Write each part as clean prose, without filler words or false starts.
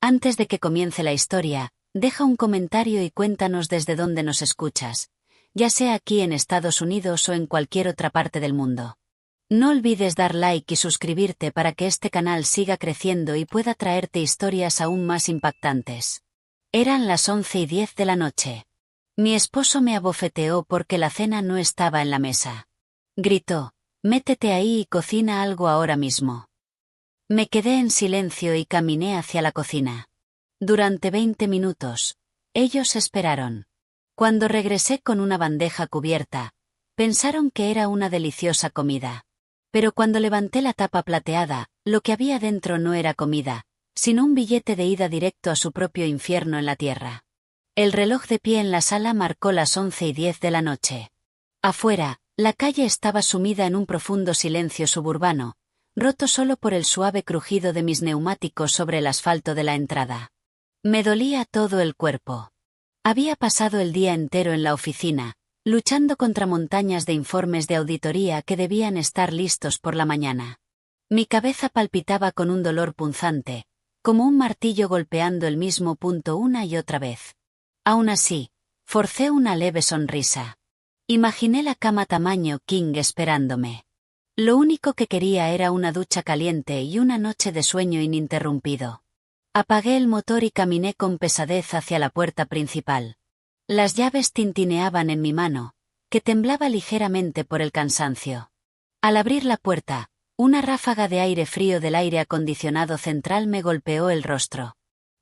Antes de que comience la historia, deja un comentario y cuéntanos desde dónde nos escuchas, ya sea aquí en Estados Unidos o en cualquier otra parte del mundo. No olvides dar like y suscribirte para que este canal siga creciendo y pueda traerte historias aún más impactantes. Eran las 11:10 de la noche. Mi esposo me abofeteó porque la cena no estaba en la mesa. Gritó: «Métete ahí y cocina algo ahora mismo». Me quedé en silencio y caminé hacia la cocina. Durante 20 minutos, ellos esperaron. Cuando regresé con una bandeja cubierta, pensaron que era una deliciosa comida. Pero cuando levanté la tapa plateada, lo que había dentro no era comida, sino un billete de ida directo a su propio infierno en la tierra. El reloj de pie en la sala marcó las 11:10 de la noche. Afuera, la calle estaba sumida en un profundo silencio suburbano, roto solo por el suave crujido de mis neumáticos sobre el asfalto de la entrada. Me dolía todo el cuerpo. Había pasado el día entero en la oficina, luchando contra montañas de informes de auditoría que debían estar listos por la mañana. Mi cabeza palpitaba con un dolor punzante, como un martillo golpeando el mismo punto una y otra vez. Aún así, forcé una leve sonrisa. Imaginé la cama tamaño king esperándome. Lo único que quería era una ducha caliente y una noche de sueño ininterrumpido. Apagué el motor y caminé con pesadez hacia la puerta principal. Las llaves tintineaban en mi mano, que temblaba ligeramente por el cansancio. Al abrir la puerta, una ráfaga de aire frío del aire acondicionado central me golpeó el rostro.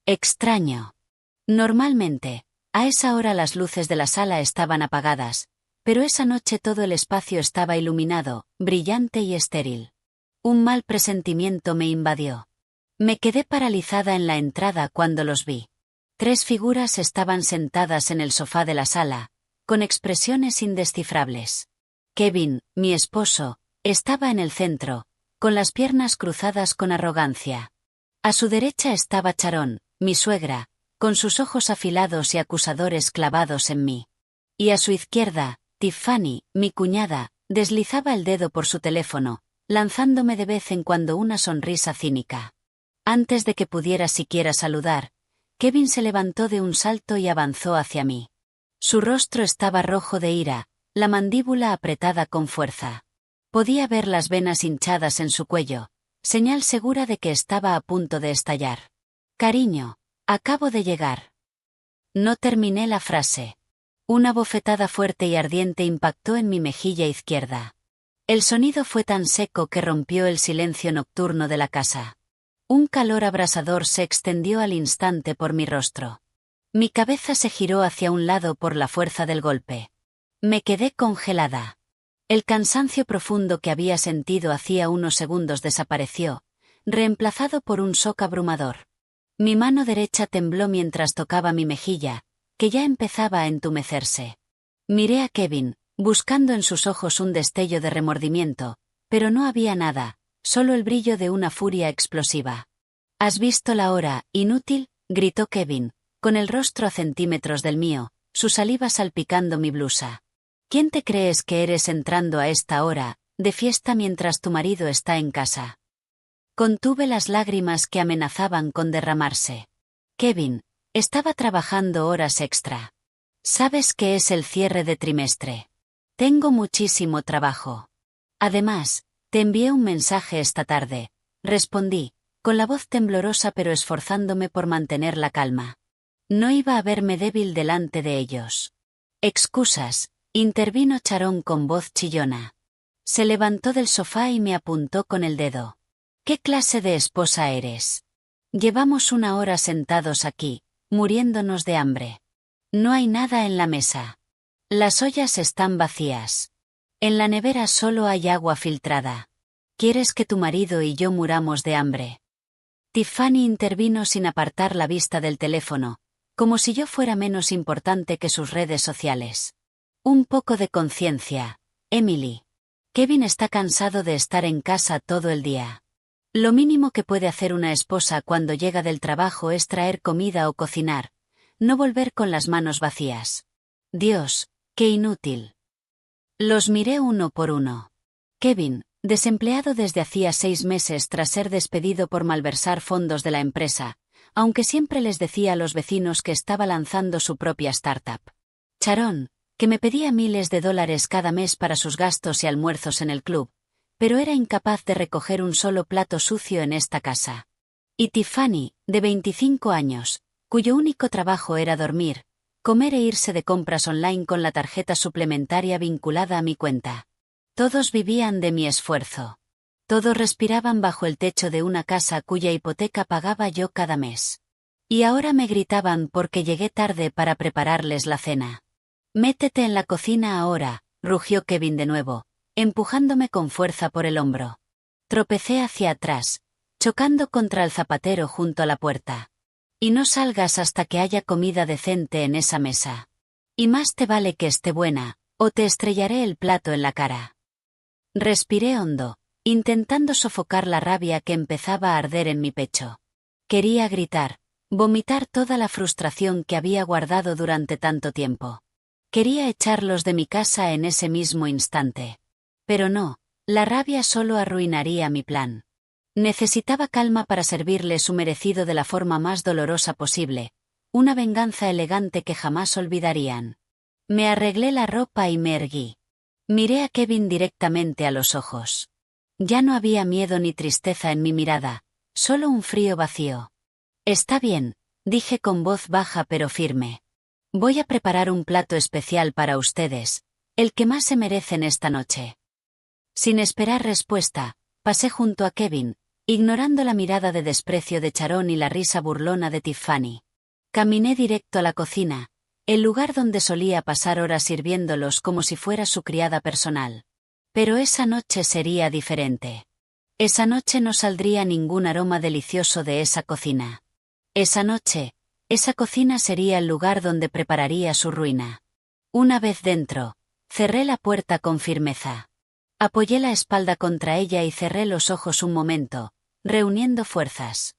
Extraño. Normalmente, a esa hora las luces de la sala estaban apagadas, pero esa noche todo el espacio estaba iluminado, brillante y estéril. Un mal presentimiento me invadió. Me quedé paralizada en la entrada cuando los vi. 3 figuras estaban sentadas en el sofá de la sala, con expresiones indescifrables. Kevin, mi esposo, estaba en el centro, con las piernas cruzadas con arrogancia. A su derecha estaba Sharon, mi suegra, con sus ojos afilados y acusadores clavados en mí. Y a su izquierda, Tiffany, mi cuñada, deslizaba el dedo por su teléfono, lanzándome de vez en cuando una sonrisa cínica. Antes de que pudiera siquiera saludar, Kevin se levantó de un salto y avanzó hacia mí. Su rostro estaba rojo de ira, la mandíbula apretada con fuerza. Podía ver las venas hinchadas en su cuello, señal segura de que estaba a punto de estallar. «Cariño, acabo de llegar». No terminé la frase. Una bofetada fuerte y ardiente impactó en mi mejilla izquierda. El sonido fue tan seco que rompió el silencio nocturno de la casa. Un calor abrasador se extendió al instante por mi rostro. Mi cabeza se giró hacia un lado por la fuerza del golpe. Me quedé congelada. El cansancio profundo que había sentido hacía unos segundos desapareció, reemplazado por un shock abrumador. Mi mano derecha tembló mientras tocaba mi mejilla, que ya empezaba a entumecerse. Miré a Kevin, buscando en sus ojos un destello de remordimiento, pero no había nada, solo el brillo de una furia explosiva. «¿Has visto la hora, inútil?», gritó Kevin, con el rostro a centímetros del mío, su saliva salpicando mi blusa. «¿Quién te crees que eres entrando a esta hora, de fiesta mientras tu marido está en casa?». Contuve las lágrimas que amenazaban con derramarse. «Kevin, estaba trabajando horas extra. Sabes que es el cierre de trimestre. Tengo muchísimo trabajo. Además, te envié un mensaje esta tarde», respondí, con la voz temblorosa pero esforzándome por mantener la calma. No iba a verme débil delante de ellos. «Excusas», intervino Sharon con voz chillona. Se levantó del sofá y me apuntó con el dedo. «¿Qué clase de esposa eres? Llevamos una hora sentados aquí, muriéndonos de hambre. No hay nada en la mesa. Las ollas están vacías. En la nevera solo hay agua filtrada. ¿Quieres que tu marido y yo muramos de hambre?». Tiffany intervino sin apartar la vista del teléfono, como si yo fuera menos importante que sus redes sociales. «Un poco de conciencia, Emily. Kevin está cansado de estar en casa todo el día. Lo mínimo que puede hacer una esposa cuando llega del trabajo es traer comida o cocinar, no volver con las manos vacías. Dios, qué inútil». Los miré uno por uno. Kevin, desempleado desde hacía 6 meses tras ser despedido por malversar fondos de la empresa, aunque siempre les decía a los vecinos que estaba lanzando su propia startup. Sharon, que me pedía miles de dólares cada mes para sus gastos y almuerzos en el club, pero era incapaz de recoger un solo plato sucio en esta casa. Y Tiffany, de 25 años, cuyo único trabajo era dormir, comer e irse de compras online con la tarjeta suplementaria vinculada a mi cuenta. Todos vivían de mi esfuerzo. Todos respiraban bajo el techo de una casa cuya hipoteca pagaba yo cada mes. Y ahora me gritaban porque llegué tarde para prepararles la cena. «Métete en la cocina ahora», rugió Kevin de nuevo, empujándome con fuerza por el hombro. Tropecé hacia atrás, chocando contra el zapatero junto a la puerta. «Y no salgas hasta que haya comida decente en esa mesa. Y más te vale que esté buena, o te estrellaré el plato en la cara». Respiré hondo, intentando sofocar la rabia que empezaba a arder en mi pecho. Quería gritar, vomitar toda la frustración que había guardado durante tanto tiempo. Quería echarlos de mi casa en ese mismo instante. Pero no, la rabia solo arruinaría mi plan. Necesitaba calma para servirle su merecido de la forma más dolorosa posible, una venganza elegante que jamás olvidarían. Me arreglé la ropa y me erguí. Miré a Kevin directamente a los ojos. Ya no había miedo ni tristeza en mi mirada, solo un frío vacío. «Está bien», dije con voz baja pero firme. «Voy a preparar un plato especial para ustedes, el que más se merecen esta noche». Sin esperar respuesta, pasé junto a Kevin, ignorando la mirada de desprecio de Sharon y la risa burlona de Tiffany. Caminé directo a la cocina, el lugar donde solía pasar horas sirviéndolos como si fuera su criada personal. Pero esa noche sería diferente. Esa noche no saldría ningún aroma delicioso de esa cocina. Esa noche, esa cocina sería el lugar donde prepararía su ruina. Una vez dentro, cerré la puerta con firmeza. Apoyé la espalda contra ella y cerré los ojos un momento, reuniendo fuerzas.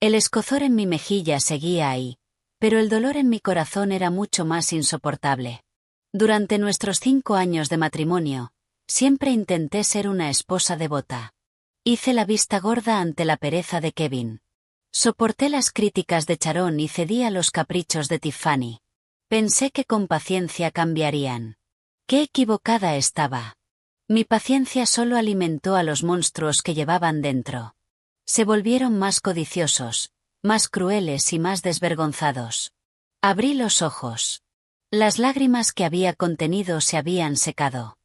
El escozor en mi mejilla seguía ahí, pero el dolor en mi corazón era mucho más insoportable. Durante nuestros 5 años de matrimonio, siempre intenté ser una esposa devota. Hice la vista gorda ante la pereza de Kevin. Soporté las críticas de Sharon y cedí a los caprichos de Tiffany. Pensé que con paciencia cambiarían. Qué equivocada estaba. Mi paciencia solo alimentó a los monstruos que llevaban dentro. Se volvieron más codiciosos, más crueles y más desvergonzados. Abrí los ojos. Las lágrimas que había contenido se habían secado.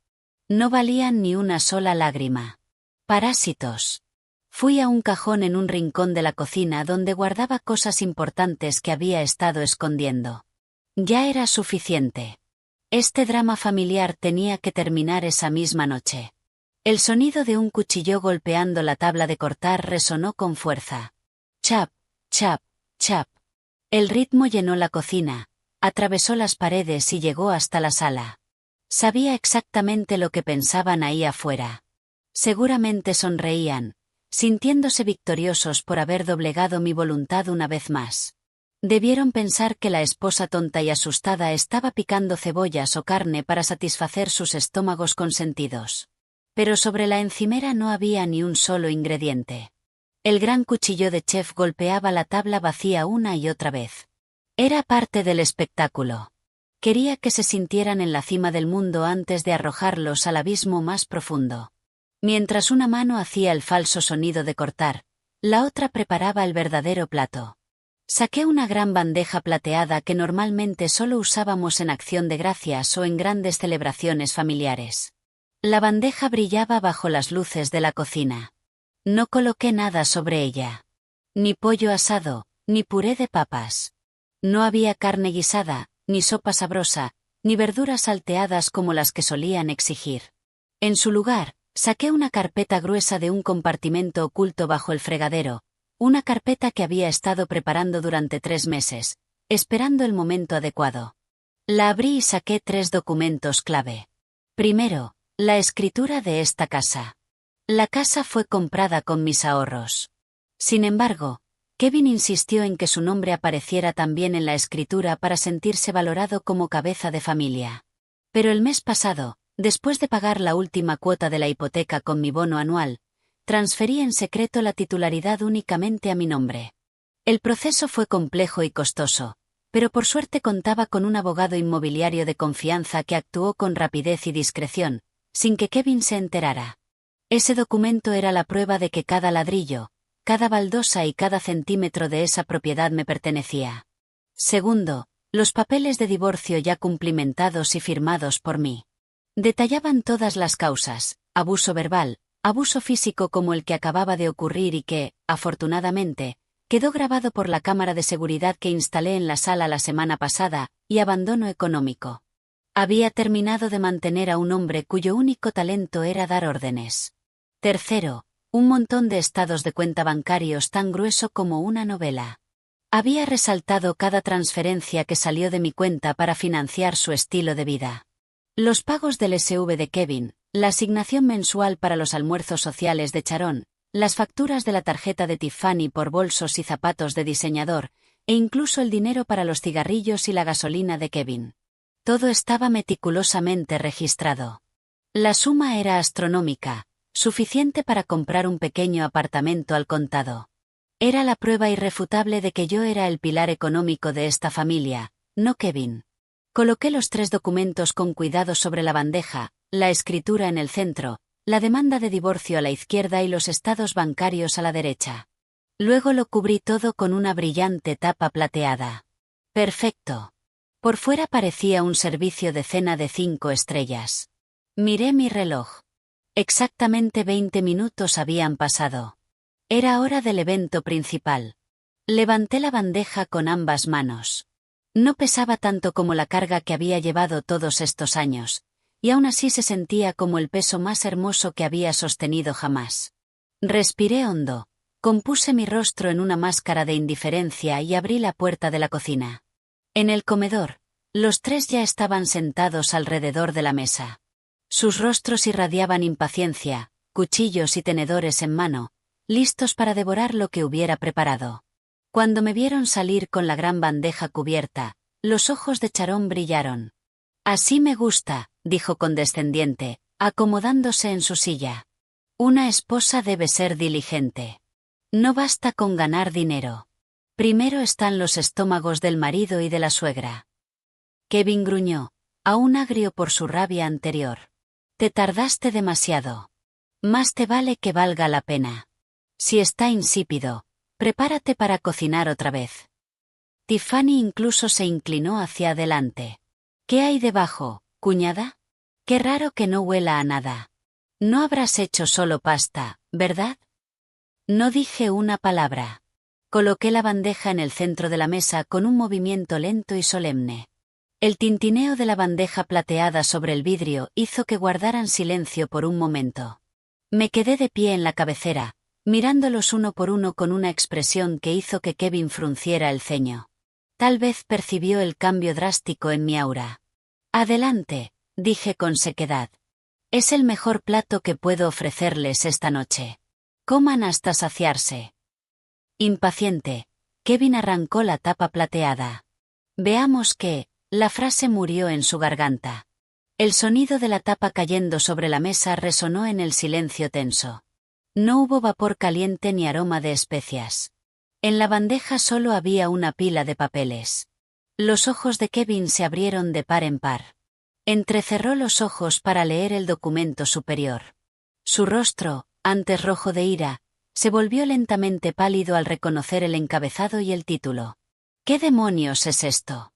No valían ni una sola lágrima. Parásitos. Fui a un cajón en un rincón de la cocina donde guardaba cosas importantes que había estado escondiendo. Ya era suficiente. Este drama familiar tenía que terminar esa misma noche. El sonido de un cuchillo golpeando la tabla de cortar resonó con fuerza. Chap, chap, chap. El ritmo llenó la cocina, atravesó las paredes y llegó hasta la sala. Sabía exactamente lo que pensaban ahí afuera. Seguramente sonreían, sintiéndose victoriosos por haber doblegado mi voluntad una vez más. Debieron pensar que la esposa tonta y asustada estaba picando cebollas o carne para satisfacer sus estómagos consentidos. Pero sobre la encimera no había ni un solo ingrediente. El gran cuchillo de chef golpeaba la tabla vacía una y otra vez. Era parte del espectáculo. Quería que se sintieran en la cima del mundo antes de arrojarlos al abismo más profundo. Mientras una mano hacía el falso sonido de cortar, la otra preparaba el verdadero plato. Saqué una gran bandeja plateada que normalmente solo usábamos en acción de gracias o en grandes celebraciones familiares. La bandeja brillaba bajo las luces de la cocina. No coloqué nada sobre ella. Ni pollo asado, ni puré de papas. No había carne guisada, ni sopa sabrosa, ni verduras salteadas como las que solían exigir. En su lugar, saqué una carpeta gruesa de un compartimento oculto bajo el fregadero, una carpeta que había estado preparando durante 3 meses, esperando el momento adecuado. La abrí y saqué 3 documentos clave. Primero, la escritura de esta casa. La casa fue comprada con mis ahorros. Sin embargo, Kevin insistió en que su nombre apareciera también en la escritura para sentirse valorado como cabeza de familia. Pero el mes pasado, después de pagar la última cuota de la hipoteca con mi bono anual, transferí en secreto la titularidad únicamente a mi nombre. El proceso fue complejo y costoso, pero por suerte contaba con un abogado inmobiliario de confianza que actuó con rapidez y discreción, sin que Kevin se enterara. Ese documento era la prueba de que cada ladrillo, cada baldosa y cada centímetro de esa propiedad me pertenecía. Segundo, los papeles de divorcio ya cumplimentados y firmados por mí. Detallaban todas las causas, abuso verbal, abuso físico como el que acababa de ocurrir y que, afortunadamente, quedó grabado por la cámara de seguridad que instalé en la sala la semana pasada, y abandono económico. Había terminado de mantener a un hombre cuyo único talento era dar órdenes. Tercero, un montón de estados de cuenta bancarios tan grueso como una novela. Había resaltado cada transferencia que salió de mi cuenta para financiar su estilo de vida. Los pagos del SV de Kevin, la asignación mensual para los almuerzos sociales de Sharon, las facturas de la tarjeta de Tiffany por bolsos y zapatos de diseñador, e incluso el dinero para los cigarrillos y la gasolina de Kevin. Todo estaba meticulosamente registrado. La suma era astronómica, suficiente para comprar un pequeño apartamento al contado. Era la prueba irrefutable de que yo era el pilar económico de esta familia, no Kevin. Coloqué los 3 documentos con cuidado sobre la bandeja, la escritura en el centro, la demanda de divorcio a la izquierda y los estados bancarios a la derecha. Luego lo cubrí todo con una brillante tapa plateada. Perfecto. Por fuera parecía un servicio de cena de 5 estrellas. Miré mi reloj. Exactamente 20 minutos habían pasado. Era hora del evento principal. Levanté la bandeja con ambas manos. No pesaba tanto como la carga que había llevado todos estos años, y aún así se sentía como el peso más hermoso que había sostenido jamás. Respiré hondo, compuse mi rostro en una máscara de indiferencia y abrí la puerta de la cocina. En el comedor, los 3 ya estaban sentados alrededor de la mesa. Sus rostros irradiaban impaciencia, cuchillos y tenedores en mano, listos para devorar lo que hubiera preparado. Cuando me vieron salir con la gran bandeja cubierta, los ojos de Sharon brillaron. «Así me gusta», dijo condescendiente, acomodándose en su silla. «Una esposa debe ser diligente. No basta con ganar dinero. Primero están los estómagos del marido y de la suegra». Kevin gruñó, aún agrio por su rabia anterior. «Te tardaste demasiado. Más te vale que valga la pena. Si está insípido, prepárate para cocinar otra vez». Tiffany incluso se inclinó hacia adelante. «¿Qué hay debajo, cuñada? Qué raro que no huela a nada. No habrás hecho solo pasta, ¿verdad?» No dije una palabra. Coloqué la bandeja en el centro de la mesa con un movimiento lento y solemne. El tintineo de la bandeja plateada sobre el vidrio hizo que guardaran silencio por un momento. Me quedé de pie en la cabecera, mirándolos uno por uno con una expresión que hizo que Kevin frunciera el ceño. Tal vez percibió el cambio drástico en mi aura. «Adelante», dije con sequedad. «Es el mejor plato que puedo ofrecerles esta noche. Coman hasta saciarse». Impaciente, Kevin arrancó la tapa plateada. «Veamos qué», la frase murió en su garganta. El sonido de la tapa cayendo sobre la mesa resonó en el silencio tenso. No hubo vapor caliente ni aroma de especias. En la bandeja solo había una pila de papeles. Los ojos de Kevin se abrieron de par en par. Entrecerró los ojos para leer el documento superior. Su rostro, antes rojo de ira, se volvió lentamente pálido al reconocer el encabezado y el título. «¿Qué demonios es esto?».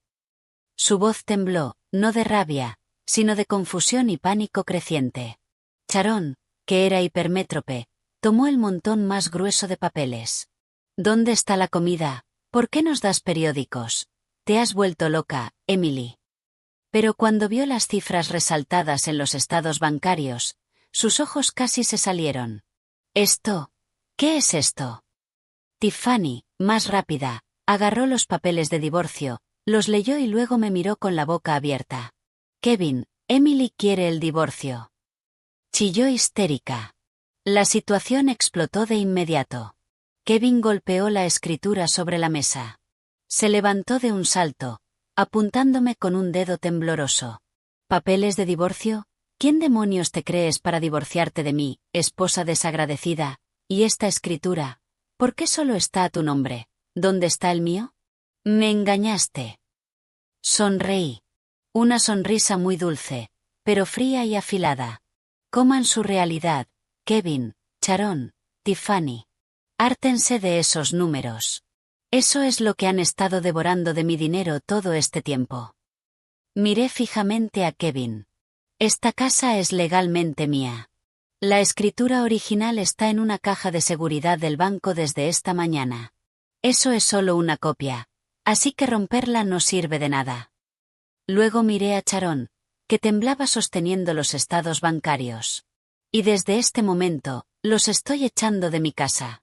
Su voz tembló, no de rabia, sino de confusión y pánico creciente. Sharon, que era hipermétrope, tomó el montón más grueso de papeles. «¿Dónde está la comida? ¿Por qué nos das periódicos? Te has vuelto loca, Emily». Pero cuando vio las cifras resaltadas en los estados bancarios, sus ojos casi se salieron. «¿Esto? ¿Qué es esto?». Tiffany, más rápida, agarró los papeles de divorcio, los leyó y luego me miró con la boca abierta. «Kevin, Emily quiere el divorcio». Chilló histérica. La situación explotó de inmediato. Kevin golpeó la escritura sobre la mesa. Se levantó de un salto, apuntándome con un dedo tembloroso. «¿Papeles de divorcio? ¿Quién demonios te crees para divorciarte de mí, esposa desagradecida? Y esta escritura, ¿por qué solo está a tu nombre? ¿Dónde está el mío? Me engañaste. Sonreí. Una sonrisa muy dulce, pero fría y afilada. Coman su realidad, Kevin, Sharon, Tiffany. Hártense de esos números. Eso es lo que han estado devorando de mi dinero todo este tiempo. Miré fijamente a Kevin. Esta casa es legalmente mía. La escritura original está en una caja de seguridad del banco desde esta mañana. Eso es solo una copia, así que romperla no sirve de nada. Luego miré a Sharon, que temblaba sosteniendo los estados bancarios. Y desde este momento, los estoy echando de mi casa.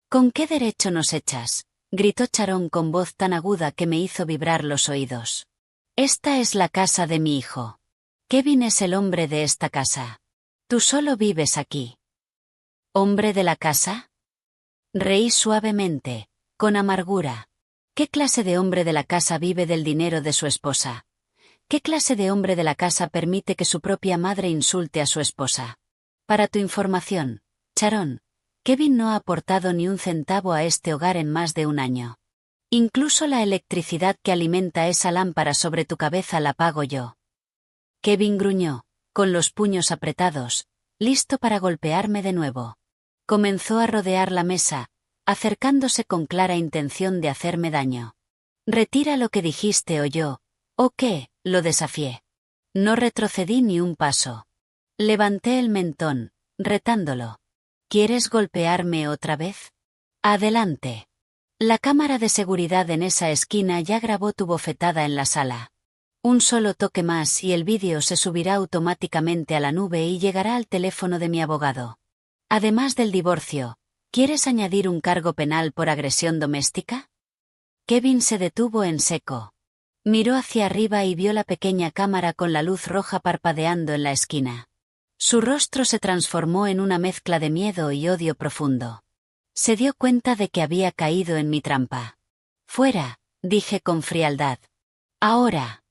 ¿Con qué derecho nos echas?, gritó Sharon con voz tan aguda que me hizo vibrar los oídos. Esta es la casa de mi hijo. Kevin es el hombre de esta casa. Tú solo vives aquí. ¿Hombre de la casa? Reí suavemente, con amargura. ¿Qué clase de hombre de la casa vive del dinero de su esposa? ¿Qué clase de hombre de la casa permite que su propia madre insulte a su esposa? Para tu información, Sharon, Kevin no ha aportado ni un centavo a este hogar en más de un año. Incluso la electricidad que alimenta esa lámpara sobre tu cabeza la pago yo. Kevin gruñó, con los puños apretados, listo para golpearme de nuevo. Comenzó a rodear la mesa, acercándose con clara intención de hacerme daño. Retira lo que dijiste o yo, ¿o qué?, lo desafié. No retrocedí ni un paso. Levanté el mentón, retándolo. ¿Quieres golpearme otra vez? Adelante. La cámara de seguridad en esa esquina ya grabó tu bofetada en la sala. Un solo toque más y el vídeo se subirá automáticamente a la nube y llegará al teléfono de mi abogado. Además del divorcio, ¿quieres añadir un cargo penal por agresión doméstica? Kevin se detuvo en seco. Miró hacia arriba y vio la pequeña cámara con la luz roja parpadeando en la esquina. Su rostro se transformó en una mezcla de miedo y odio profundo. Se dio cuenta de que había caído en mi trampa. Fuera, dije con frialdad. Ahora.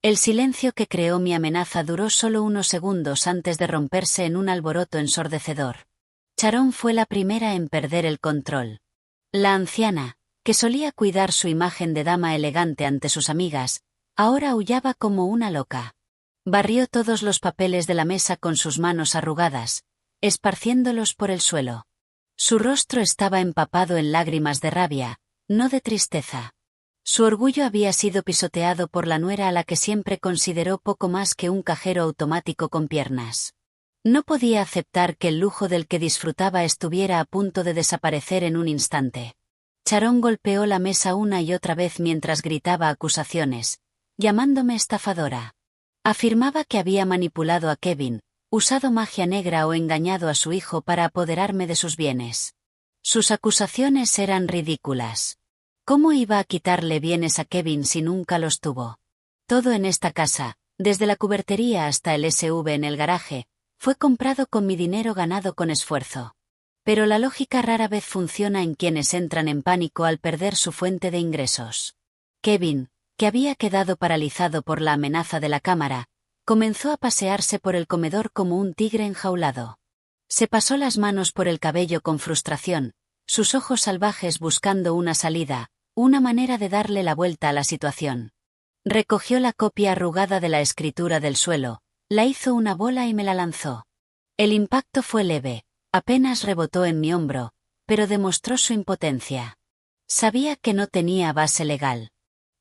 El silencio que creó mi amenaza duró solo unos segundos antes de romperse en un alboroto ensordecedor. Sharon fue la primera en perder el control. La anciana, que solía cuidar su imagen de dama elegante ante sus amigas, ahora aullaba como una loca. Barrió todos los papeles de la mesa con sus manos arrugadas, esparciéndolos por el suelo. Su rostro estaba empapado en lágrimas de rabia, no de tristeza. Su orgullo había sido pisoteado por la nuera a la que siempre consideró poco más que un cajero automático con piernas. No podía aceptar que el lujo del que disfrutaba estuviera a punto de desaparecer en un instante. Sharon golpeó la mesa una y otra vez mientras gritaba acusaciones, llamándome estafadora. Afirmaba que había manipulado a Kevin, usado magia negra o engañado a su hijo para apoderarme de sus bienes. Sus acusaciones eran ridículas. ¿Cómo iba a quitarle bienes a Kevin si nunca los tuvo? Todo en esta casa, desde la cubertería hasta el SV en el garaje, fue comprado con mi dinero ganado con esfuerzo. Pero la lógica rara vez funciona en quienes entran en pánico al perder su fuente de ingresos. Kevin, que había quedado paralizado por la amenaza de la cámara, comenzó a pasearse por el comedor como un tigre enjaulado. Se pasó las manos por el cabello con frustración, sus ojos salvajes buscando una salida, una manera de darle la vuelta a la situación. Recogió la copia arrugada de la escritura del suelo, la hizo una bola y me la lanzó. El impacto fue leve, apenas rebotó en mi hombro, pero demostró su impotencia. Sabía que no tenía base legal.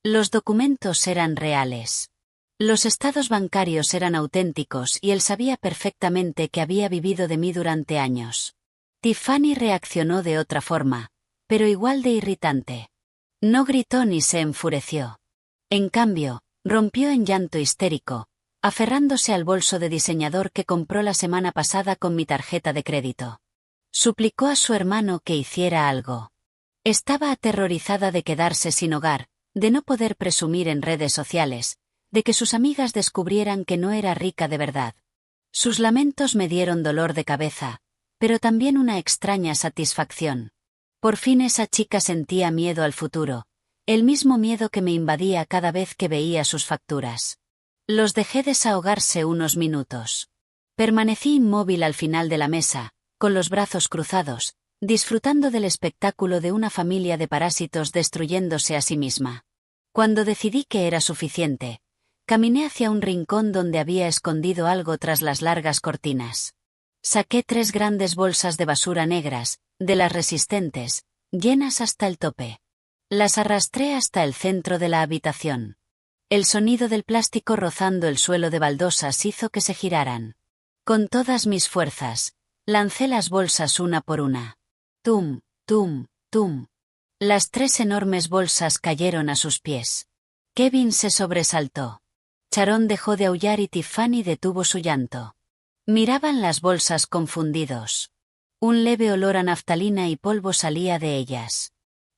Los documentos eran reales. Los estados bancarios eran auténticos y él sabía perfectamente que había vivido de mí durante años. Tiffany reaccionó de otra forma, pero igual de irritante. No gritó ni se enfureció. En cambio, rompió en llanto histérico, aferrándose al bolso de diseñador que compró la semana pasada con mi tarjeta de crédito. Suplicó a su hermano que hiciera algo. Estaba aterrorizada de quedarse sin hogar, de no poder presumir en redes sociales, de que sus amigas descubrieran que no era rica de verdad. Sus lamentos me dieron dolor de cabeza, pero también una extraña satisfacción. Por fin esa chica sentía miedo al futuro, el mismo miedo que me invadía cada vez que veía sus facturas. Los dejé desahogarse unos minutos. Permanecí inmóvil al final de la mesa, con los brazos cruzados, disfrutando del espectáculo de una familia de parásitos destruyéndose a sí misma. Cuando decidí que era suficiente, caminé hacia un rincón donde había escondido algo tras las largas cortinas. Saqué 3 grandes bolsas de basura negras, de las resistentes, llenas hasta el tope. Las arrastré hasta el centro de la habitación. El sonido del plástico rozando el suelo de baldosas hizo que se giraran. Con todas mis fuerzas, lancé las bolsas una por una. Tum, tum, tum. Las 3 enormes bolsas cayeron a sus pies. Kevin se sobresaltó. Sharon dejó de aullar y Tiffany detuvo su llanto. Miraban las bolsas confundidos. Un leve olor a naftalina y polvo salía de ellas.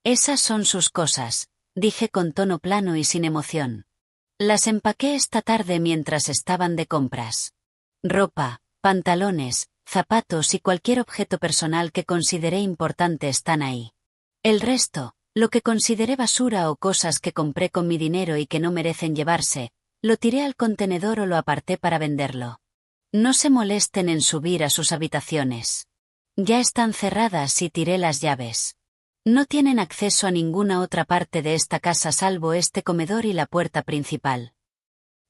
Esas son sus cosas, dije con tono plano y sin emoción. Las empaqué esta tarde mientras estaban de compras. Ropa, pantalones, zapatos y cualquier objeto personal que consideré importante están ahí. El resto, lo que consideré basura o cosas que compré con mi dinero y que no merecen llevarse, lo tiré al contenedor o lo aparté para venderlo. No se molesten en subir a sus habitaciones. Ya están cerradas y tiré las llaves. No tienen acceso a ninguna otra parte de esta casa salvo este comedor y la puerta principal.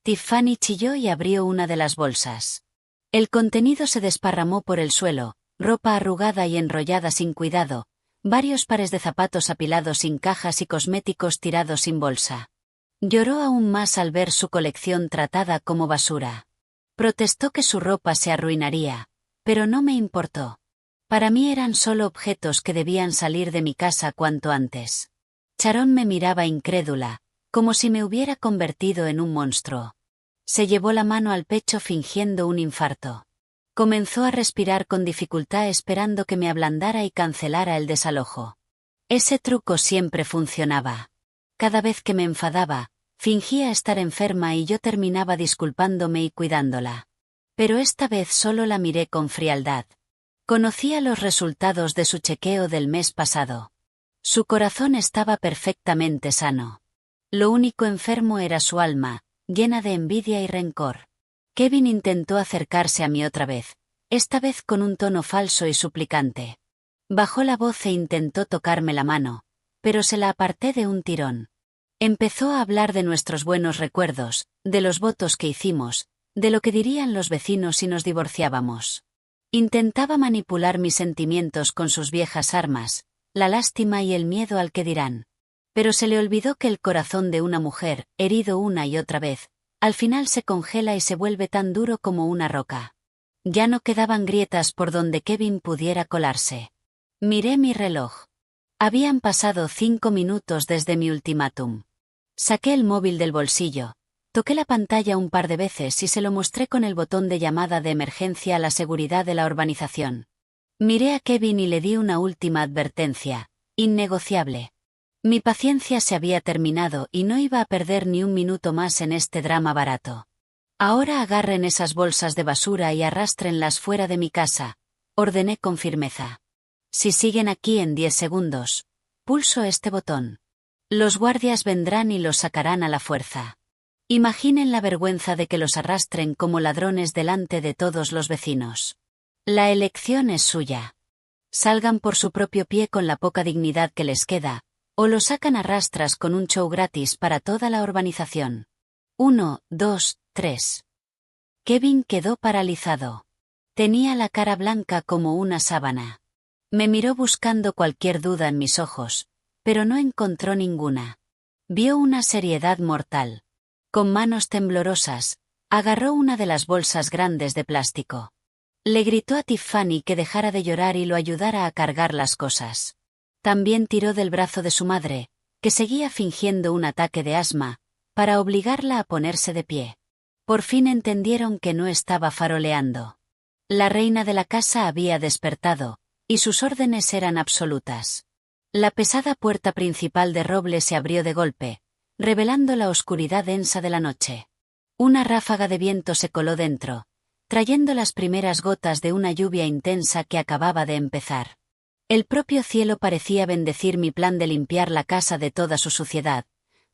Tiffany chilló y abrió una de las bolsas. El contenido se desparramó por el suelo, ropa arrugada y enrollada sin cuidado, varios pares de zapatos apilados sin cajas y cosméticos tirados sin bolsa. Lloró aún más al ver su colección tratada como basura. Protestó que su ropa se arruinaría, pero no me importó. Para mí eran solo objetos que debían salir de mi casa cuanto antes. Sharon me miraba incrédula, como si me hubiera convertido en un monstruo. Se llevó la mano al pecho fingiendo un infarto. Comenzó a respirar con dificultad esperando que me ablandara y cancelara el desalojo. Ese truco siempre funcionaba. Cada vez que me enfadaba, fingía estar enferma y yo terminaba disculpándome y cuidándola. Pero esta vez solo la miré con frialdad. Conocía los resultados de su chequeo del mes pasado. Su corazón estaba perfectamente sano. Lo único enfermo era su alma, llena de envidia y rencor. Kevin intentó acercarse a mí otra vez, esta vez con un tono falso y suplicante. Bajó la voz e intentó tocarme la mano, pero se la aparté de un tirón. Empezó a hablar de nuestros buenos recuerdos, de los votos que hicimos, de lo que dirían los vecinos si nos divorciábamos. Intentaba manipular mis sentimientos con sus viejas armas, la lástima y el miedo al que dirán. Pero se le olvidó que el corazón de una mujer, herido una y otra vez, al final se congela y se vuelve tan duro como una roca. Ya no quedaban grietas por donde Kevin pudiera colarse. Miré mi reloj. Habían pasado 5 minutos desde mi ultimátum. Saqué el móvil del bolsillo. Toqué la pantalla un par de veces y se lo mostré con el botón de llamada de emergencia a la seguridad de la urbanización. Miré a Kevin y le di una última advertencia, innegociable. Mi paciencia se había terminado y no iba a perder ni un minuto más en este drama barato. Ahora agarren esas bolsas de basura y arrástrenlas fuera de mi casa, ordené con firmeza. Si siguen aquí en 10 segundos, pulso este botón. Los guardias vendrán y los sacarán a la fuerza. Imaginen la vergüenza de que los arrastren como ladrones delante de todos los vecinos. La elección es suya. Salgan por su propio pie con la poca dignidad que les queda, o lo sacan a rastras con un show gratis para toda la urbanización. 1, 2, 3. Kevin quedó paralizado. Tenía la cara blanca como una sábana. Me miró buscando cualquier duda en mis ojos, pero no encontró ninguna. Vio una seriedad mortal. Con manos temblorosas, agarró una de las bolsas grandes de plástico. Le gritó a Tiffany que dejara de llorar y lo ayudara a cargar las cosas. También tiró del brazo de su madre, que seguía fingiendo un ataque de asma, para obligarla a ponerse de pie. Por fin entendieron que no estaba faroleando. La reina de la casa había despertado, y sus órdenes eran absolutas. La pesada puerta principal de roble se abrió de golpe, revelando la oscuridad densa de la noche. Una ráfaga de viento se coló dentro, trayendo las primeras gotas de una lluvia intensa que acababa de empezar. El propio cielo parecía bendecir mi plan de limpiar la casa de toda su suciedad,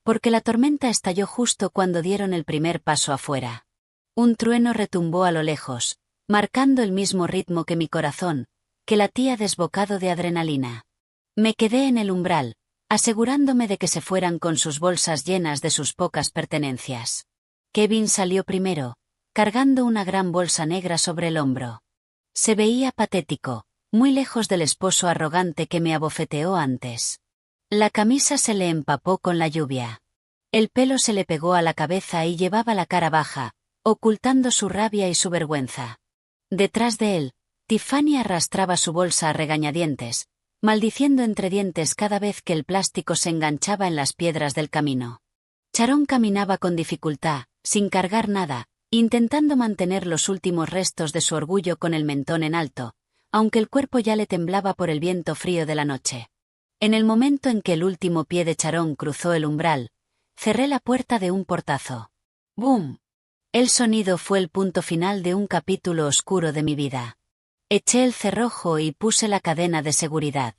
porque la tormenta estalló justo cuando dieron el primer paso afuera. Un trueno retumbó a lo lejos, marcando el mismo ritmo que mi corazón, que latía desbocado de adrenalina. Me quedé en el umbral, asegurándome de que se fueran con sus bolsas llenas de sus pocas pertenencias. Kevin salió primero, cargando una gran bolsa negra sobre el hombro. Se veía patético, muy lejos del esposo arrogante que me abofeteó antes. La camisa se le empapó con la lluvia. El pelo se le pegó a la cabeza y llevaba la cara baja, ocultando su rabia y su vergüenza. Detrás de él, Tiffany arrastraba su bolsa a regañadientes, maldiciendo entre dientes cada vez que el plástico se enganchaba en las piedras del camino. Sharon caminaba con dificultad, sin cargar nada, intentando mantener los últimos restos de su orgullo con el mentón en alto, aunque el cuerpo ya le temblaba por el viento frío de la noche. En el momento en que el último pie de Sharon cruzó el umbral, cerré la puerta de un portazo. ¡Bum! El sonido fue el punto final de un capítulo oscuro de mi vida. Eché el cerrojo y puse la cadena de seguridad.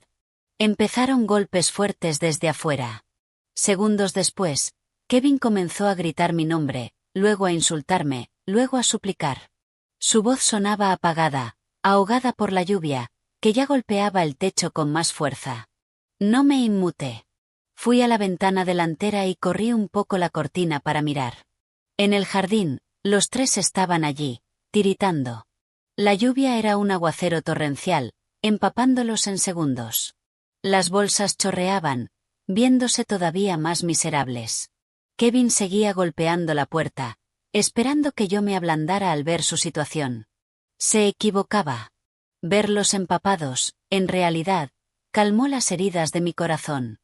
Empezaron golpes fuertes desde afuera. Segundos después, Kevin comenzó a gritar mi nombre, luego a insultarme, luego a suplicar. Su voz sonaba apagada, ahogada por la lluvia, que ya golpeaba el techo con más fuerza. No me inmuté. Fui a la ventana delantera y corrí un poco la cortina para mirar. En el jardín, los tres estaban allí, tiritando. La lluvia era un aguacero torrencial, empapándolos en segundos. Las bolsas chorreaban, viéndose todavía más miserables. Kevin seguía golpeando la puerta, esperando que yo me ablandara al ver su situación. Se equivocaba. Verlos empapados, en realidad, calmó las heridas de mi corazón.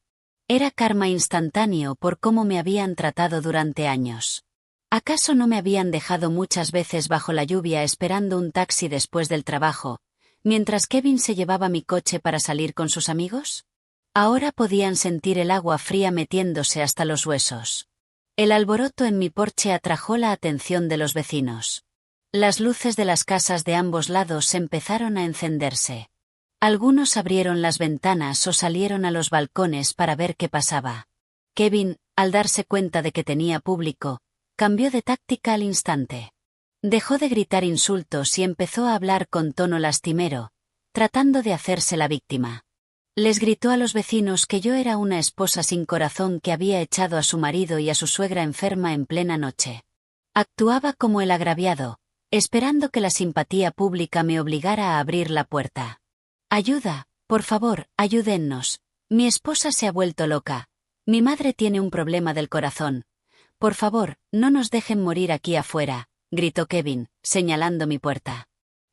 Era karma instantáneo por cómo me habían tratado durante años. ¿Acaso no me habían dejado muchas veces bajo la lluvia esperando un taxi después del trabajo, mientras Kevin se llevaba mi coche para salir con sus amigos? Ahora podían sentir el agua fría metiéndose hasta los huesos. El alboroto en mi porche atrajo la atención de los vecinos. Las luces de las casas de ambos lados empezaron a encenderse. Algunos abrieron las ventanas o salieron a los balcones para ver qué pasaba. Kevin, al darse cuenta de que tenía público, cambió de táctica al instante. Dejó de gritar insultos y empezó a hablar con tono lastimero, tratando de hacerse la víctima. Les gritó a los vecinos que yo era una esposa sin corazón que había echado a su marido y a su suegra enferma en plena noche. Actuaba como el agraviado, esperando que la simpatía pública me obligara a abrir la puerta. «Ayuda, por favor, ayúdennos. Mi esposa se ha vuelto loca. Mi madre tiene un problema del corazón. Por favor, no nos dejen morir aquí afuera», gritó Kevin, señalando mi puerta.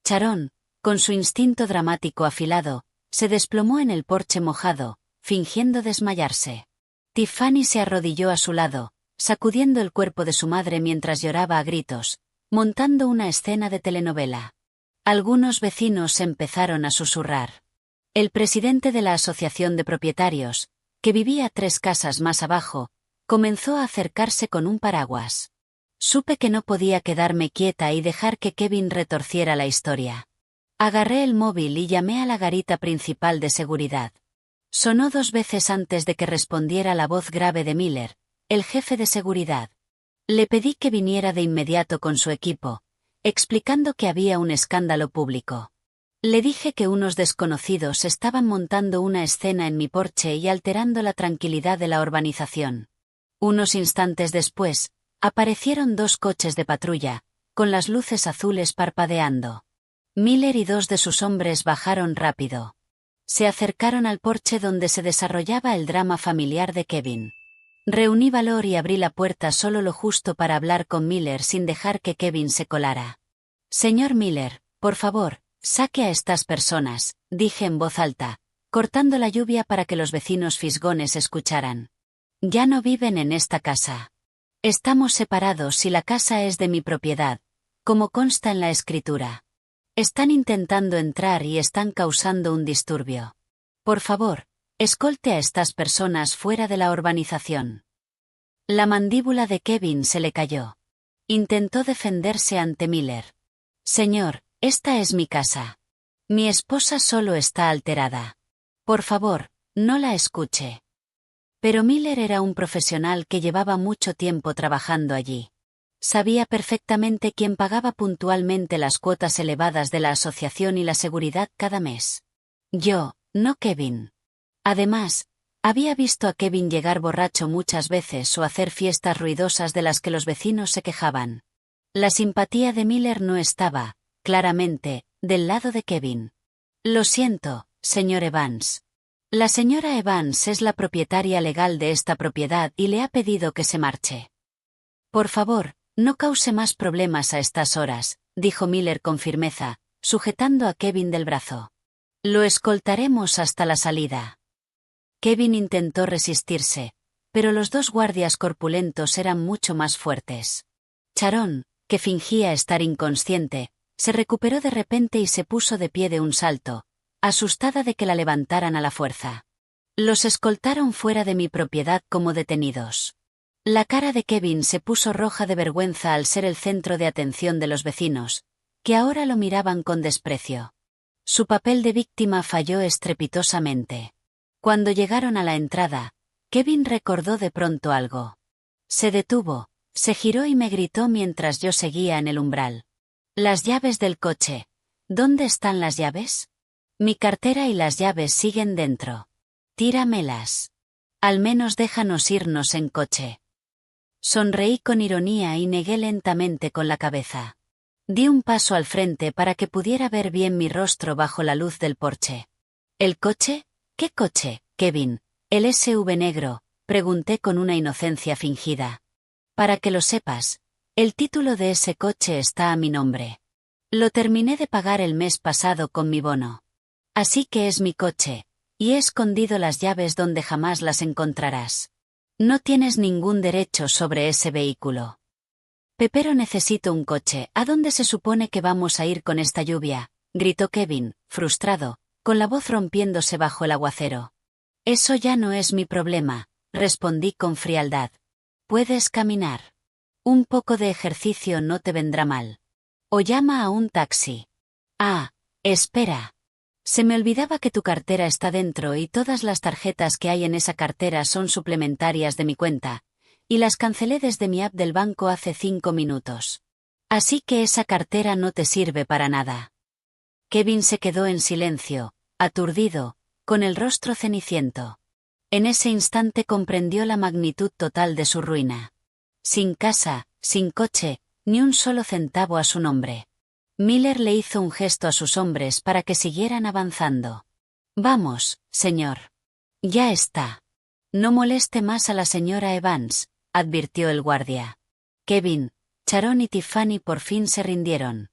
Sharon, con su instinto dramático afilado, se desplomó en el porche mojado, fingiendo desmayarse. Tiffany se arrodilló a su lado, sacudiendo el cuerpo de su madre mientras lloraba a gritos, montando una escena de telenovela. Algunos vecinos empezaron a susurrar. El presidente de la asociación de propietarios, que vivía 3 casas más abajo, comenzó a acercarse con un paraguas. Supe que no podía quedarme quieta y dejar que Kevin retorciera la historia. Agarré el móvil y llamé a la garita principal de seguridad. Sonó 2 veces antes de que respondiera la voz grave de Miller, el jefe de seguridad. Le pedí que viniera de inmediato con su equipo, explicando que había un escándalo público. Le dije que unos desconocidos estaban montando una escena en mi porche y alterando la tranquilidad de la urbanización. Unos instantes después, aparecieron 2 coches de patrulla, con las luces azules parpadeando. Miller y 2 de sus hombres bajaron rápido. Se acercaron al porche donde se desarrollaba el drama familiar de Kevin. Reuní valor y abrí la puerta solo lo justo para hablar con Miller sin dejar que Kevin se colara. «Señor Miller, por favor, saque a estas personas», dije en voz alta, cortando la lluvia para que los vecinos fisgones escucharan. «Ya no viven en esta casa. Estamos separados y la casa es de mi propiedad, como consta en la escritura. Están intentando entrar y están causando un disturbio. Por favor, escolte a estas personas fuera de la urbanización». La mandíbula de Kevin se le cayó. Intentó defenderse ante Miller. «Señor, esta es mi casa. Mi esposa solo está alterada. Por favor, no la escuche». Pero Miller era un profesional que llevaba mucho tiempo trabajando allí. Sabía perfectamente quién pagaba puntualmente las cuotas elevadas de la asociación y la seguridad cada mes. Yo, no Kevin. Además, había visto a Kevin llegar borracho muchas veces o hacer fiestas ruidosas de las que los vecinos se quejaban. La simpatía de Miller no estaba, claramente, del lado de Kevin. Lo siento, señor Evans. La señora Evans es la propietaria legal de esta propiedad y le ha pedido que se marche. Por favor, no cause más problemas a estas horas, dijo Miller con firmeza, sujetando a Kevin del brazo. Lo escoltaremos hasta la salida. Kevin intentó resistirse, pero los dos guardias corpulentos eran mucho más fuertes. Sharon, que fingía estar inconsciente, se recuperó de repente y se puso de pie de un salto, asustada de que la levantaran a la fuerza. Los escoltaron fuera de mi propiedad como detenidos. La cara de Kevin se puso roja de vergüenza al ser el centro de atención de los vecinos, que ahora lo miraban con desprecio. Su papel de víctima falló estrepitosamente. Cuando llegaron a la entrada, Kevin recordó de pronto algo. Se detuvo, se giró y me gritó mientras yo seguía en el umbral. Las llaves del coche. ¿Dónde están las llaves? Mi cartera y las llaves siguen dentro. Tíramelas. Al menos déjanos irnos en coche. Sonreí con ironía y negué lentamente con la cabeza. Di un paso al frente para que pudiera ver bien mi rostro bajo la luz del porche. ¿El coche? ¿Qué coche, Kevin? ¿El SUV negro? Pregunté con una inocencia fingida. Para que lo sepas, el título de ese coche está a mi nombre. Lo terminé de pagar el mes pasado con mi bono. Así que es mi coche, y he escondido las llaves donde jamás las encontrarás. No tienes ningún derecho sobre ese vehículo. Pero necesito un coche. ¿A dónde se supone que vamos a ir con esta lluvia? Gritó Kevin, frustrado, con la voz rompiéndose bajo el aguacero. Eso ya no es mi problema, respondí con frialdad. Puedes caminar. Un poco de ejercicio no te vendrá mal. O llama a un taxi. Ah, espera. Se me olvidaba que tu cartera está dentro y todas las tarjetas que hay en esa cartera son suplementarias de mi cuenta, y las cancelé desde mi app del banco hace 5 minutos. Así que esa cartera no te sirve para nada. Kevin se quedó en silencio, aturdido, con el rostro ceniciento. En ese instante comprendió la magnitud total de su ruina. Sin casa, sin coche, ni un solo centavo a su nombre. Miller le hizo un gesto a sus hombres para que siguieran avanzando. Vamos, señor. Ya está. No moleste más a la señora Evans, advirtió el guardia. Kevin, Sharon y Tiffany por fin se rindieron.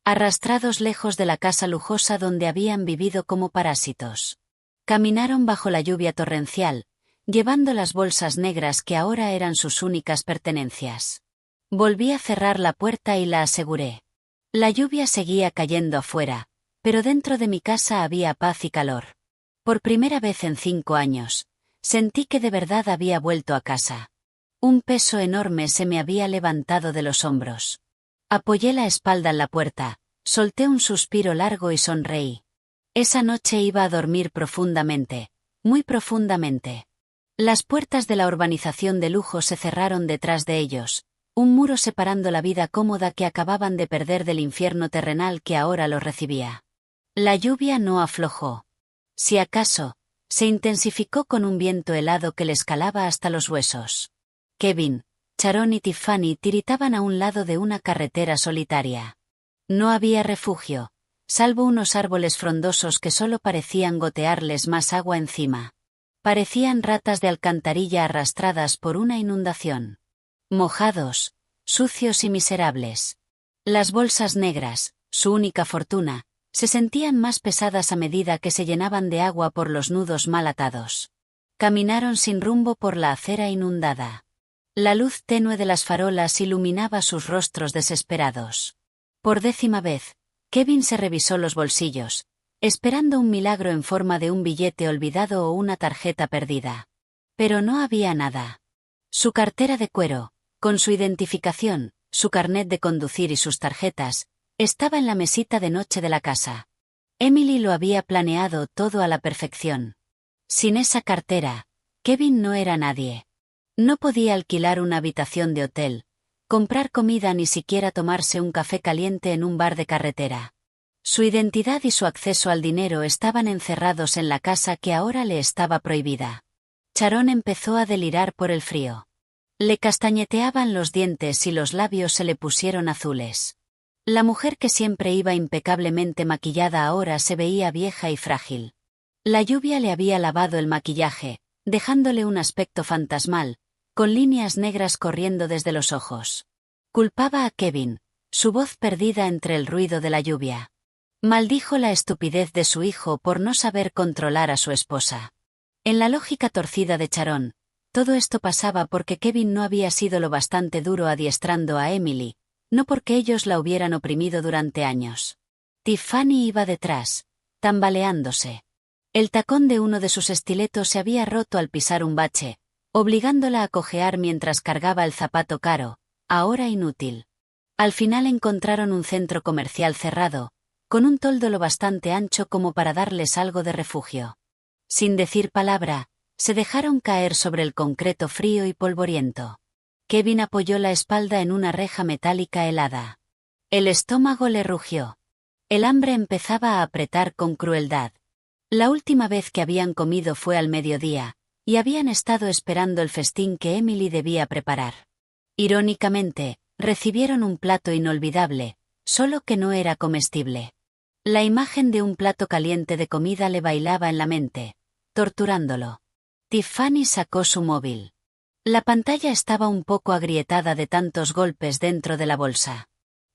Arrastrados lejos de la casa lujosa donde habían vivido como parásitos. Caminaron bajo la lluvia torrencial, llevando las bolsas negras que ahora eran sus únicas pertenencias. Volví a cerrar la puerta y la aseguré. La lluvia seguía cayendo afuera, pero dentro de mi casa había paz y calor. Por primera vez en 5 años, sentí que de verdad había vuelto a casa. Un peso enorme se me había levantado de los hombros. Apoyé la espalda en la puerta, solté un suspiro largo y sonreí. Esa noche iba a dormir profundamente, muy profundamente. Las puertas de la urbanización de lujo se cerraron detrás de ellos, un muro separando la vida cómoda que acababan de perder del infierno terrenal que ahora los recibía. La lluvia no aflojó. Si acaso, se intensificó con un viento helado que les calaba hasta los huesos. Kevin, Sharon y Tiffany tiritaban a un lado de una carretera solitaria. No había refugio, salvo unos árboles frondosos que solo parecían gotearles más agua encima. Parecían ratas de alcantarilla arrastradas por una inundación. Mojados, sucios y miserables. Las bolsas negras, su única fortuna, se sentían más pesadas a medida que se llenaban de agua por los nudos mal atados. Caminaron sin rumbo por la acera inundada. La luz tenue de las farolas iluminaba sus rostros desesperados. Por 10ª vez, Kevin se revisó los bolsillos, esperando un milagro en forma de un billete olvidado o una tarjeta perdida. Pero no había nada. Su cartera de cuero, con su identificación, su carnet de conducir y sus tarjetas, estaba en la mesita de noche de la casa. Emily lo había planeado todo a la perfección. Sin esa cartera, Kevin no era nadie. No podía alquilar una habitación de hotel, comprar comida ni siquiera tomarse un café caliente en un bar de carretera. Su identidad y su acceso al dinero estaban encerrados en la casa que ahora le estaba prohibida. Sharon empezó a delirar por el frío. Le castañeteaban los dientes y los labios se le pusieron azules. La mujer que siempre iba impecablemente maquillada ahora se veía vieja y frágil. La lluvia le había lavado el maquillaje, dejándole un aspecto fantasmal, con líneas negras corriendo desde los ojos. Culpaba a Kevin, su voz perdida entre el ruido de la lluvia. Maldijo la estupidez de su hijo por no saber controlar a su esposa. En la lógica torcida de Sharon, todo esto pasaba porque Kevin no había sido lo bastante duro adiestrando a Emily, no porque ellos la hubieran oprimido durante años. Tiffany iba detrás, tambaleándose. El tacón de uno de sus estiletos se había roto al pisar un bache, obligándola a cojear mientras cargaba el zapato caro, ahora inútil. Al final encontraron un centro comercial cerrado, con un toldo lo bastante ancho como para darles algo de refugio. Sin decir palabra, se dejaron caer sobre el concreto frío y polvoriento. Kevin apoyó la espalda en una reja metálica helada. El estómago le rugió. El hambre empezaba a apretar con crueldad. La última vez que habían comido fue al mediodía, y habían estado esperando el festín que Emily debía preparar. Irónicamente, recibieron un plato inolvidable, solo que no era comestible. La imagen de un plato caliente de comida le bailaba en la mente, torturándolo. Tiffany sacó su móvil. La pantalla estaba un poco agrietada de tantos golpes dentro de la bolsa.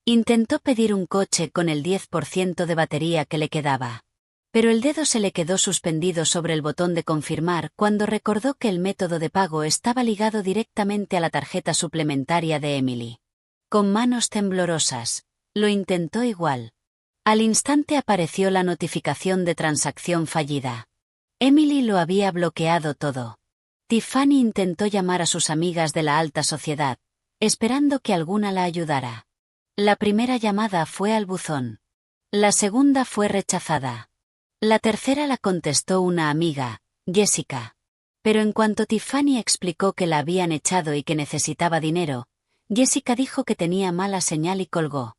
Intentó pedir un coche con el 10% de batería que le quedaba. Pero el dedo se le quedó suspendido sobre el botón de confirmar cuando recordó que el método de pago estaba ligado directamente a la tarjeta suplementaria de Emily. Con manos temblorosas, lo intentó igual. Al instante apareció la notificación de transacción fallida. Emily lo había bloqueado todo. Tiffany intentó llamar a sus amigas de la alta sociedad, esperando que alguna la ayudara. La primera llamada fue al buzón. La segunda fue rechazada. La tercera la contestó una amiga, Jessica. Pero en cuanto Tiffany explicó que la habían echado y que necesitaba dinero, Jessica dijo que tenía mala señal y colgó.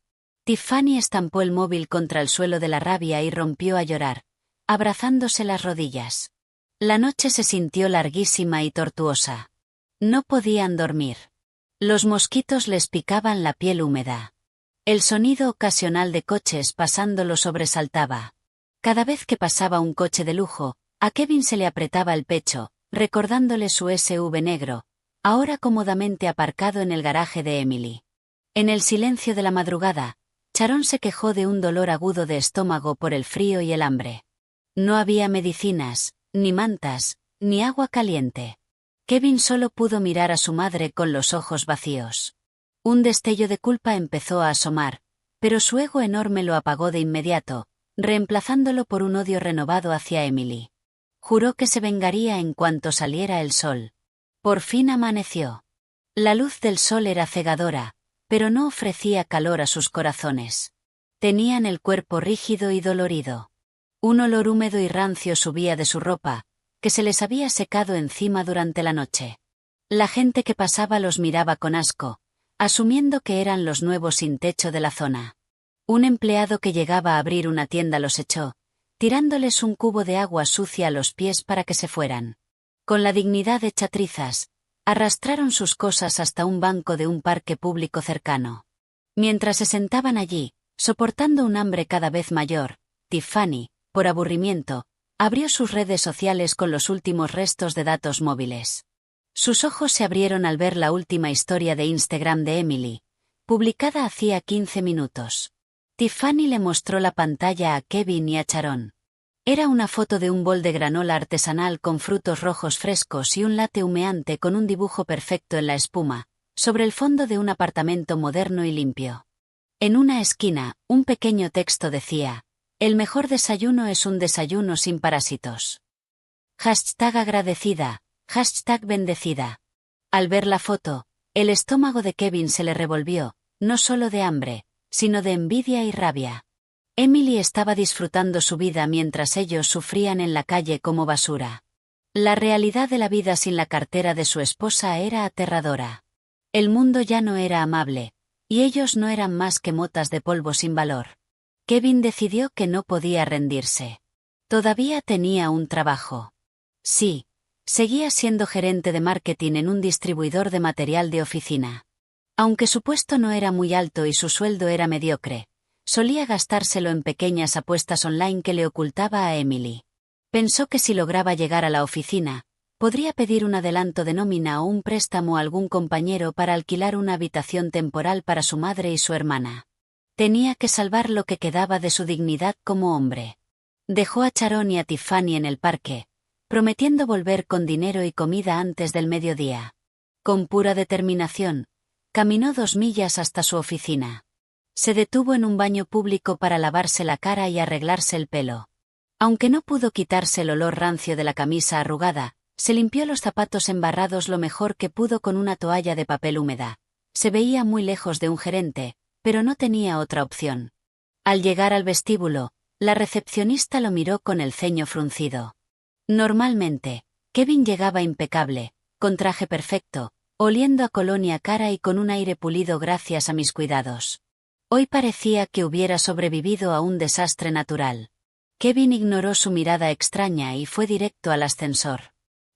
Tiffany estampó el móvil contra el suelo de la rabia y rompió a llorar, abrazándose las rodillas. La noche se sintió larguísima y tortuosa. No podían dormir. Los mosquitos les picaban la piel húmeda. El sonido ocasional de coches pasando lo sobresaltaba. Cada vez que pasaba un coche de lujo, a Kevin se le apretaba el pecho, recordándole su SUV negro, ahora cómodamente aparcado en el garaje de Emily. En el silencio de la madrugada, Sharon se quejó de un dolor agudo de estómago por el frío y el hambre. No había medicinas, ni mantas, ni agua caliente. Kevin solo pudo mirar a su madre con los ojos vacíos. Un destello de culpa empezó a asomar, pero su ego enorme lo apagó de inmediato, reemplazándolo por un odio renovado hacia Emily. Juró que se vengaría en cuanto saliera el sol. Por fin amaneció. La luz del sol era cegadora, pero no ofrecía calor a sus corazones. Tenían el cuerpo rígido y dolorido. Un olor húmedo y rancio subía de su ropa, que se les había secado encima durante la noche. La gente que pasaba los miraba con asco, asumiendo que eran los nuevos sin techo de la zona. Un empleado que llegaba a abrir una tienda los echó, tirándoles un cubo de agua sucia a los pies para que se fueran. Con la dignidad hecha trizas, arrastraron sus cosas hasta un banco de un parque público cercano. Mientras se sentaban allí, soportando un hambre cada vez mayor, Tiffany, por aburrimiento, abrió sus redes sociales con los últimos restos de datos móviles. Sus ojos se abrieron al ver la última historia de Instagram de Emily, publicada hacía 15 minutos. Tiffany le mostró la pantalla a Kevin y a Sharon. Era una foto de un bol de granola artesanal con frutos rojos frescos y un latte humeante con un dibujo perfecto en la espuma, sobre el fondo de un apartamento moderno y limpio. En una esquina, un pequeño texto decía: "El mejor desayuno es un desayuno sin parásitos". #agradecida, #bendecida. Al ver la foto, el estómago de Kevin se le revolvió, no solo de hambre, sino de envidia y rabia. Emily estaba disfrutando su vida mientras ellos sufrían en la calle como basura. La realidad de la vida sin la cartera de su esposa era aterradora. El mundo ya no era amable, y ellos no eran más que motas de polvo sin valor. Kevin decidió que no podía rendirse. Todavía tenía un trabajo. Sí, seguía siendo gerente de marketing en un distribuidor de material de oficina. Aunque su puesto no era muy alto y su sueldo era mediocre, solía gastárselo en pequeñas apuestas online que le ocultaba a Emily. Pensó que si lograba llegar a la oficina, podría pedir un adelanto de nómina o un préstamo a algún compañero para alquilar una habitación temporal para su madre y su hermana. Tenía que salvar lo que quedaba de su dignidad como hombre. Dejó a Sharon y a Tiffany en el parque, prometiendo volver con dinero y comida antes del mediodía. Con pura determinación, caminó 2 millas hasta su oficina. Se detuvo en un baño público para lavarse la cara y arreglarse el pelo. Aunque no pudo quitarse el olor rancio de la camisa arrugada, se limpió los zapatos embarrados lo mejor que pudo con una toalla de papel húmeda. Se veía muy lejos de un gerente, pero no tenía otra opción. Al llegar al vestíbulo, la recepcionista lo miró con el ceño fruncido. Normalmente, Kevin llegaba impecable, con traje perfecto, oliendo a colonia cara y con un aire pulido gracias a mis cuidados. Hoy parecía que hubiera sobrevivido a un desastre natural. Kevin ignoró su mirada extraña y fue directo al ascensor.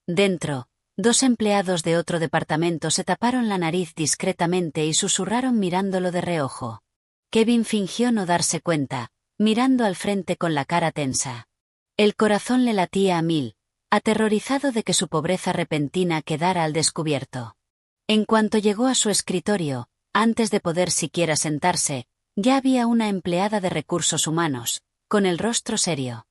Dentro, 2 empleados de otro departamento se taparon la nariz discretamente y susurraron mirándolo de reojo. Kevin fingió no darse cuenta, mirando al frente con la cara tensa. El corazón le latía a 1000, aterrorizado de que su pobreza repentina quedara al descubierto. En cuanto llegó a su escritorio, antes de poder siquiera sentarse, ya había una empleada de recursos humanos, con el rostro serio.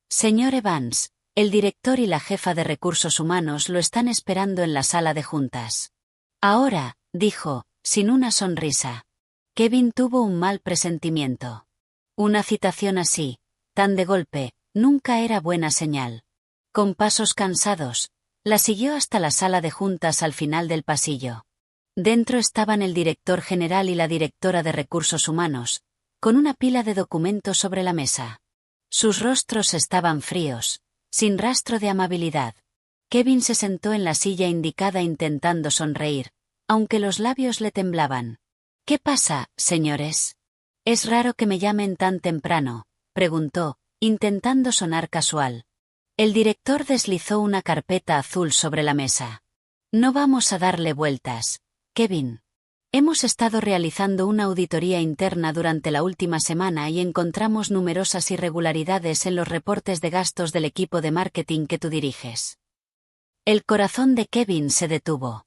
Señor Evans, el director y la jefa de recursos humanos lo están esperando en la sala de juntas. Ahora, dijo, sin una sonrisa. Kevin tuvo un mal presentimiento. Una citación así, tan de golpe, nunca era buena señal. Con pasos cansados, la siguió hasta la sala de juntas al final del pasillo. Dentro estaban el director general y la directora de recursos humanos, con una pila de documentos sobre la mesa. Sus rostros estaban fríos, sin rastro de amabilidad. Kevin se sentó en la silla indicada intentando sonreír, aunque los labios le temblaban. ¿Qué pasa, señores? ¿Es raro que me llamen tan temprano?, preguntó, intentando sonar casual. El director deslizó una carpeta azul sobre la mesa. No vamos a darle vueltas, Kevin. Hemos estado realizando una auditoría interna durante la última semana y encontramos numerosas irregularidades en los reportes de gastos del equipo de marketing que tú diriges. El corazón de Kevin se detuvo.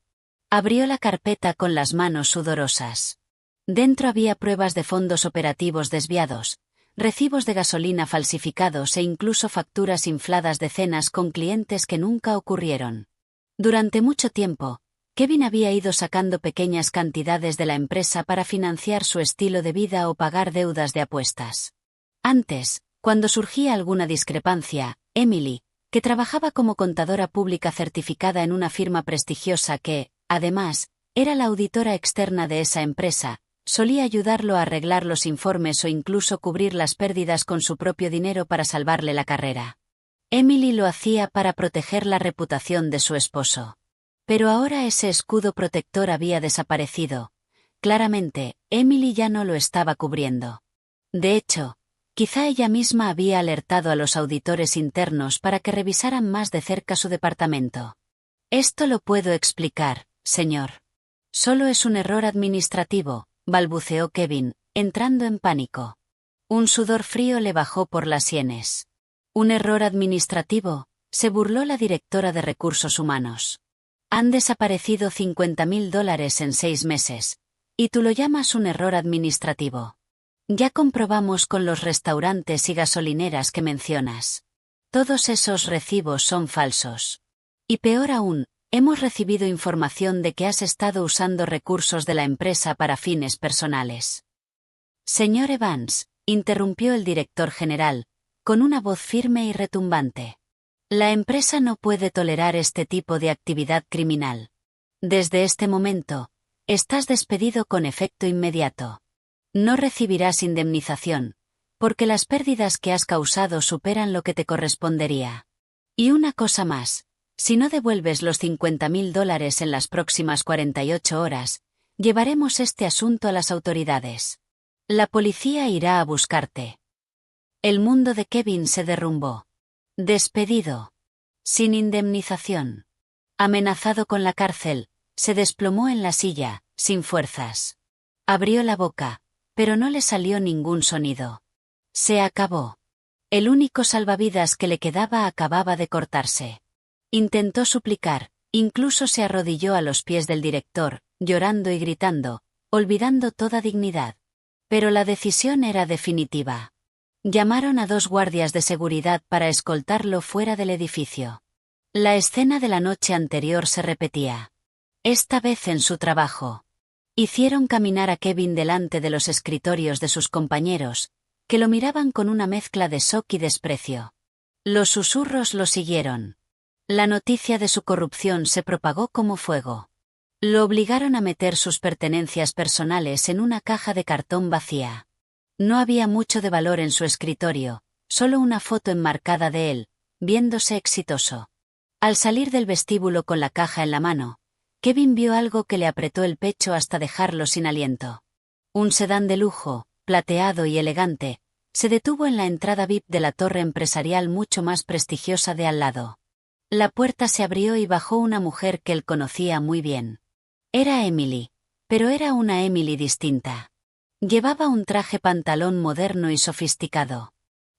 Abrió la carpeta con las manos sudorosas. Dentro había pruebas de fondos operativos desviados, recibos de gasolina falsificados e incluso facturas infladas de cenas con clientes que nunca ocurrieron. Durante mucho tiempo, Kevin había ido sacando pequeñas cantidades de la empresa para financiar su estilo de vida o pagar deudas de apuestas. Antes, cuando surgía alguna discrepancia, Emily, que trabajaba como contadora pública certificada en una firma prestigiosa que, además, era la auditora externa de esa empresa, solía ayudarlo a arreglar los informes o incluso cubrir las pérdidas con su propio dinero para salvarle la carrera. Emily lo hacía para proteger la reputación de su esposo. Pero ahora ese escudo protector había desaparecido. Claramente, Emily ya no lo estaba cubriendo. De hecho, quizá ella misma había alertado a los auditores internos para que revisaran más de cerca su departamento. Esto lo puedo explicar, señor. Solo es un error administrativo, balbuceó Kevin, entrando en pánico. Un sudor frío le bajó por las sienes. ¿Un error administrativo?, se burló la directora de recursos humanos. Han desaparecido $50.000 en 6 meses. ¿Y tú lo llamas un error administrativo? Ya comprobamos con los restaurantes y gasolineras que mencionas. Todos esos recibos son falsos. Y peor aún, hemos recibido información de que has estado usando recursos de la empresa para fines personales. Señor Evans, interrumpió el director general, con una voz firme y retumbante. La empresa no puede tolerar este tipo de actividad criminal. Desde este momento, estás despedido con efecto inmediato. No recibirás indemnización, porque las pérdidas que has causado superan lo que te correspondería. Y una cosa más, si no devuelves los $50.000 en las próximas 48 horas, llevaremos este asunto a las autoridades. La policía irá a buscarte. El mundo de Kevin se derrumbó. Despedido. Sin indemnización. Amenazado con la cárcel, se desplomó en la silla, sin fuerzas. Abrió la boca, pero no le salió ningún sonido. Se acabó. El único salvavidas que le quedaba acababa de cortarse. Intentó suplicar, incluso se arrodilló a los pies del director, llorando y gritando, olvidando toda dignidad. Pero la decisión era definitiva. Llamaron a 2 guardias de seguridad para escoltarlo fuera del edificio. La escena de la noche anterior se repetía. Esta vez en su trabajo. Hicieron caminar a Kevin delante de los escritorios de sus compañeros, que lo miraban con una mezcla de shock y desprecio. Los susurros lo siguieron. La noticia de su corrupción se propagó como fuego. Lo obligaron a meter sus pertenencias personales en una caja de cartón vacía. No había mucho de valor en su escritorio, solo una foto enmarcada de él, viéndose exitoso. Al salir del vestíbulo con la caja en la mano, Kevin vio algo que le apretó el pecho hasta dejarlo sin aliento. Un sedán de lujo, plateado y elegante, se detuvo en la entrada VIP de la torre empresarial mucho más prestigiosa de al lado. La puerta se abrió y bajó una mujer que él conocía muy bien. Era Emily, pero era una Emily distinta. Llevaba un traje pantalón moderno y sofisticado.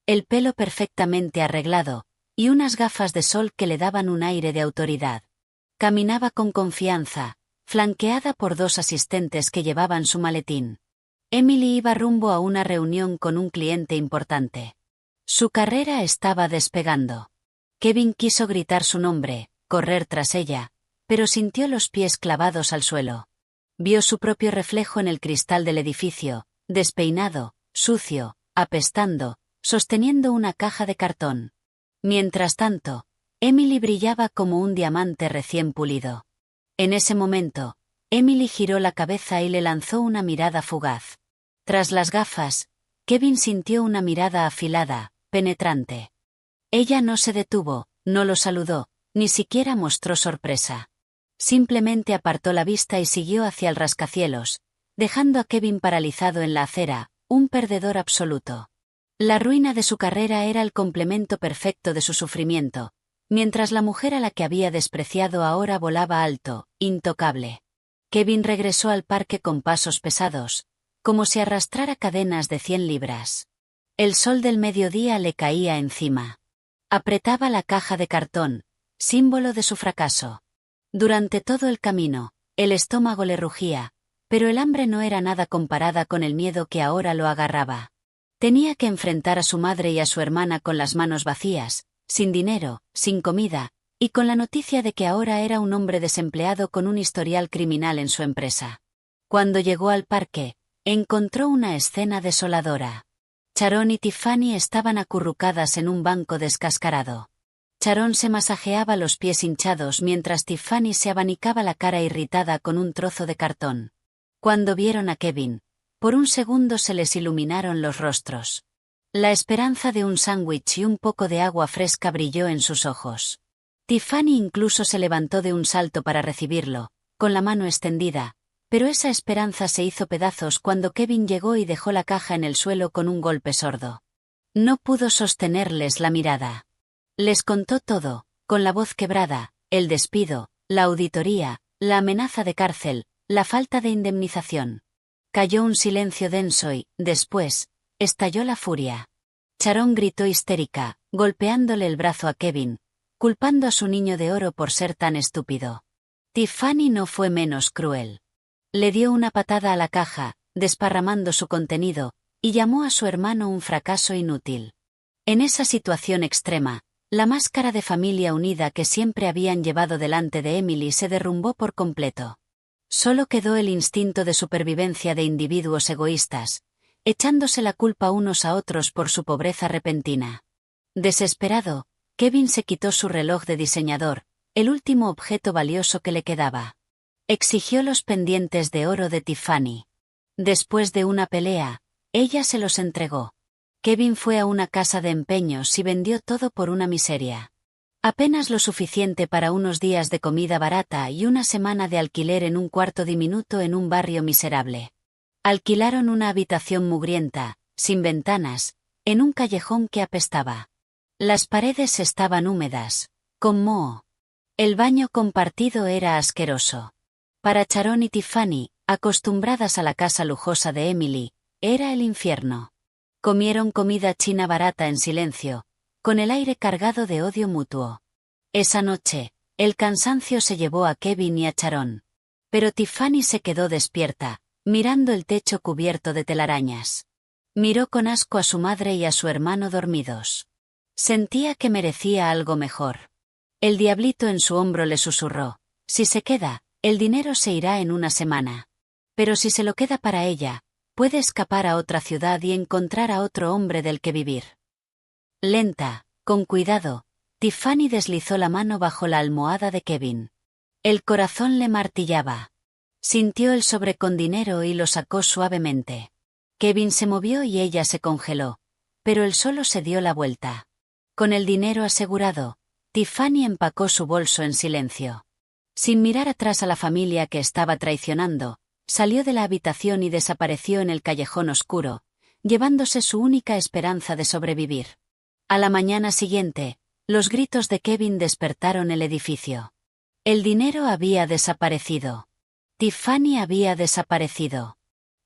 El pelo perfectamente arreglado, y unas gafas de sol que le daban un aire de autoridad. Caminaba con confianza, flanqueada por 2 asistentes que llevaban su maletín. Emily iba rumbo a una reunión con un cliente importante. Su carrera estaba despegando. Kevin quiso gritar su nombre, correr tras ella, pero sintió los pies clavados al suelo. Vio su propio reflejo en el cristal del edificio, despeinado, sucio, apestando, sosteniendo una caja de cartón. Mientras tanto, Emily brillaba como un diamante recién pulido. En ese momento, Emily giró la cabeza y le lanzó una mirada fugaz. Tras las gafas, Kevin sintió una mirada afilada, penetrante. Ella no se detuvo, no lo saludó, ni siquiera mostró sorpresa. Simplemente apartó la vista y siguió hacia el rascacielos, dejando a Kevin paralizado en la acera, un perdedor absoluto. La ruina de su carrera era el complemento perfecto de su sufrimiento, mientras la mujer a la que había despreciado ahora volaba alto, intocable. Kevin regresó al parque con pasos pesados, como si arrastrara cadenas de 100 libras. El sol del mediodía le caía encima. Apretaba la caja de cartón, símbolo de su fracaso. Durante todo el camino, el estómago le rugía, pero el hambre no era nada comparada con el miedo que ahora lo agarraba. Tenía que enfrentar a su madre y a su hermana con las manos vacías, sin dinero, sin comida, y con la noticia de que ahora era un hombre desempleado con un historial criminal en su empresa. Cuando llegó al parque, encontró una escena desoladora. Sharon y Tiffany estaban acurrucadas en un banco descascarado. Sharon se masajeaba los pies hinchados mientras Tiffany se abanicaba la cara irritada con un trozo de cartón. Cuando vieron a Kevin, por un segundo se les iluminaron los rostros. La esperanza de un sándwich y un poco de agua fresca brilló en sus ojos. Tiffany incluso se levantó de un salto para recibirlo, con la mano extendida, pero esa esperanza se hizo pedazos cuando Kevin llegó y dejó la caja en el suelo con un golpe sordo. No pudo sostenerles la mirada. Les contó todo, con la voz quebrada, el despido, la auditoría, la amenaza de cárcel, la falta de indemnización. Cayó un silencio denso y, después, estalló la furia. Sharon gritó histérica, golpeándole el brazo a Kevin, culpando a su niño de oro por ser tan estúpido. Tiffany no fue menos cruel. Le dio una patada a la caja, desparramando su contenido, y llamó a su hermano un fracaso inútil. En esa situación extrema, la máscara de familia unida que siempre habían llevado delante de Emily se derrumbó por completo. Solo quedó el instinto de supervivencia de individuos egoístas, echándose la culpa unos a otros por su pobreza repentina. Desesperado, Kevin se quitó su reloj de diseñador, el último objeto valioso que le quedaba. Exigió los pendientes de oro de Tiffany. Después de una pelea, ella se los entregó. Kevin fue a una casa de empeños y vendió todo por una miseria. Apenas lo suficiente para unos días de comida barata y una semana de alquiler en un cuarto diminuto en un barrio miserable. Alquilaron una habitación mugrienta, sin ventanas, en un callejón que apestaba. Las paredes estaban húmedas, con moho. El baño compartido era asqueroso. Para Sharon y Tiffany, acostumbradas a la casa lujosa de Emily, era el infierno. Comieron comida china barata en silencio, con el aire cargado de odio mutuo. Esa noche, el cansancio se llevó a Kevin y a Sharon. Pero Tiffany se quedó despierta, mirando el techo cubierto de telarañas. Miró con asco a su madre y a su hermano dormidos. Sentía que merecía algo mejor. El diablito en su hombro le susurró: si se queda, el dinero se irá en una semana. Pero si se lo queda para ella, puede escapar a otra ciudad y encontrar a otro hombre del que vivir. Lenta, con cuidado, Tiffany deslizó la mano bajo la almohada de Kevin. El corazón le martillaba. Sintió el sobre con dinero y lo sacó suavemente. Kevin se movió y ella se congeló, pero él solo se dio la vuelta. Con el dinero asegurado, Tiffany empacó su bolso en silencio. Sin mirar atrás a la familia que estaba traicionando, salió de la habitación y desapareció en el callejón oscuro, llevándose su única esperanza de sobrevivir. A la mañana siguiente, los gritos de Kevin despertaron el edificio. El dinero había desaparecido. Tiffany había desaparecido.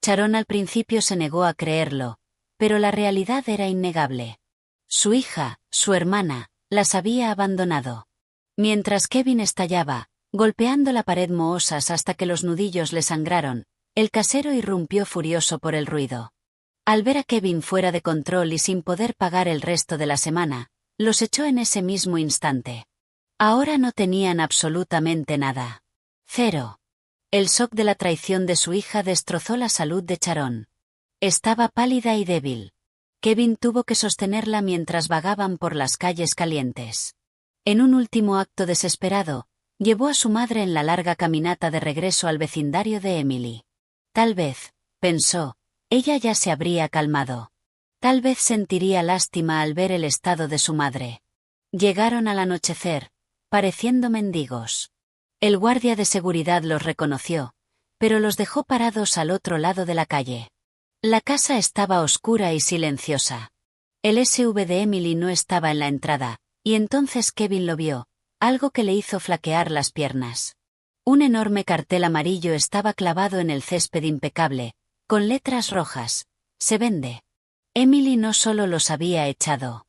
Sharon al principio se negó a creerlo, pero la realidad era innegable. Su hija, su hermana, las había abandonado. Mientras Kevin estallaba, golpeando la pared mohosas hasta que los nudillos le sangraron, el casero irrumpió furioso por el ruido. Al ver a Kevin fuera de control y sin poder pagar el resto de la semana, los echó en ese mismo instante. Ahora no tenían absolutamente nada. Cero. El shock de la traición de su hija destrozó la salud de Sharon. Estaba pálida y débil. Kevin tuvo que sostenerla mientras vagaban por las calles calientes. En un último acto desesperado, llevó a su madre en la larga caminata de regreso al vecindario de Emily. Tal vez, pensó, ella ya se habría calmado. Tal vez sentiría lástima al ver el estado de su madre. Llegaron al anochecer, pareciendo mendigos. El guardia de seguridad los reconoció, pero los dejó parados al otro lado de la calle. La casa estaba oscura y silenciosa. El SUV de Emily no estaba en la entrada, y entonces Kevin lo vio, algo que le hizo flaquear las piernas. Un enorme cartel amarillo estaba clavado en el césped impecable, con letras rojas: se vende. Emily no solo los había echado.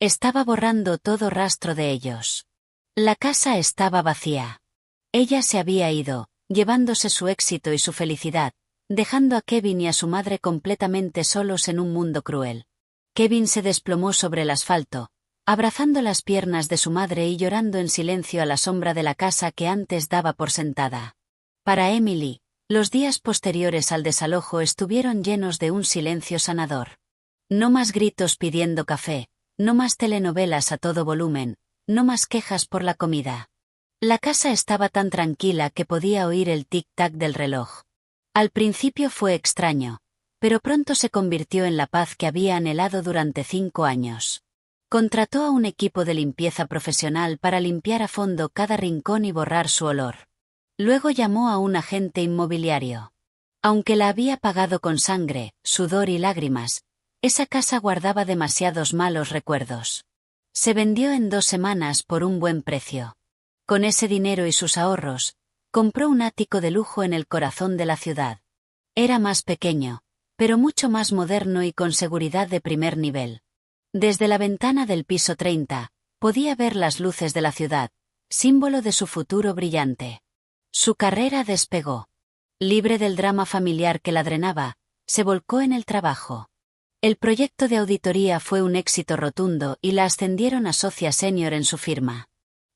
Estaba borrando todo rastro de ellos. La casa estaba vacía. Ella se había ido, llevándose su éxito y su felicidad, dejando a Kevin y a su madre completamente solos en un mundo cruel. Kevin se desplomó sobre el asfalto, abrazando las piernas de su madre y llorando en silencio a la sombra de la casa que antes daba por sentada. Para Emily, los días posteriores al desalojo estuvieron llenos de un silencio sanador. No más gritos pidiendo café, no más telenovelas a todo volumen, no más quejas por la comida. La casa estaba tan tranquila que podía oír el tic-tac del reloj. Al principio fue extraño, pero pronto se convirtió en la paz que había anhelado durante 5 años. Contrató a un equipo de limpieza profesional para limpiar a fondo cada rincón y borrar su olor. Luego llamó a un agente inmobiliario. Aunque la había pagado con sangre, sudor y lágrimas, esa casa guardaba demasiados malos recuerdos. Se vendió en 2 semanas por un buen precio. Con ese dinero y sus ahorros, compró un ático de lujo en el corazón de la ciudad. Era más pequeño, pero mucho más moderno y con seguridad de primer nivel. Desde la ventana del piso 30, podía ver las luces de la ciudad, símbolo de su futuro brillante. Su carrera despegó. Libre del drama familiar que la drenaba, se volcó en el trabajo. El proyecto de auditoría fue un éxito rotundo y la ascendieron a socia senior en su firma.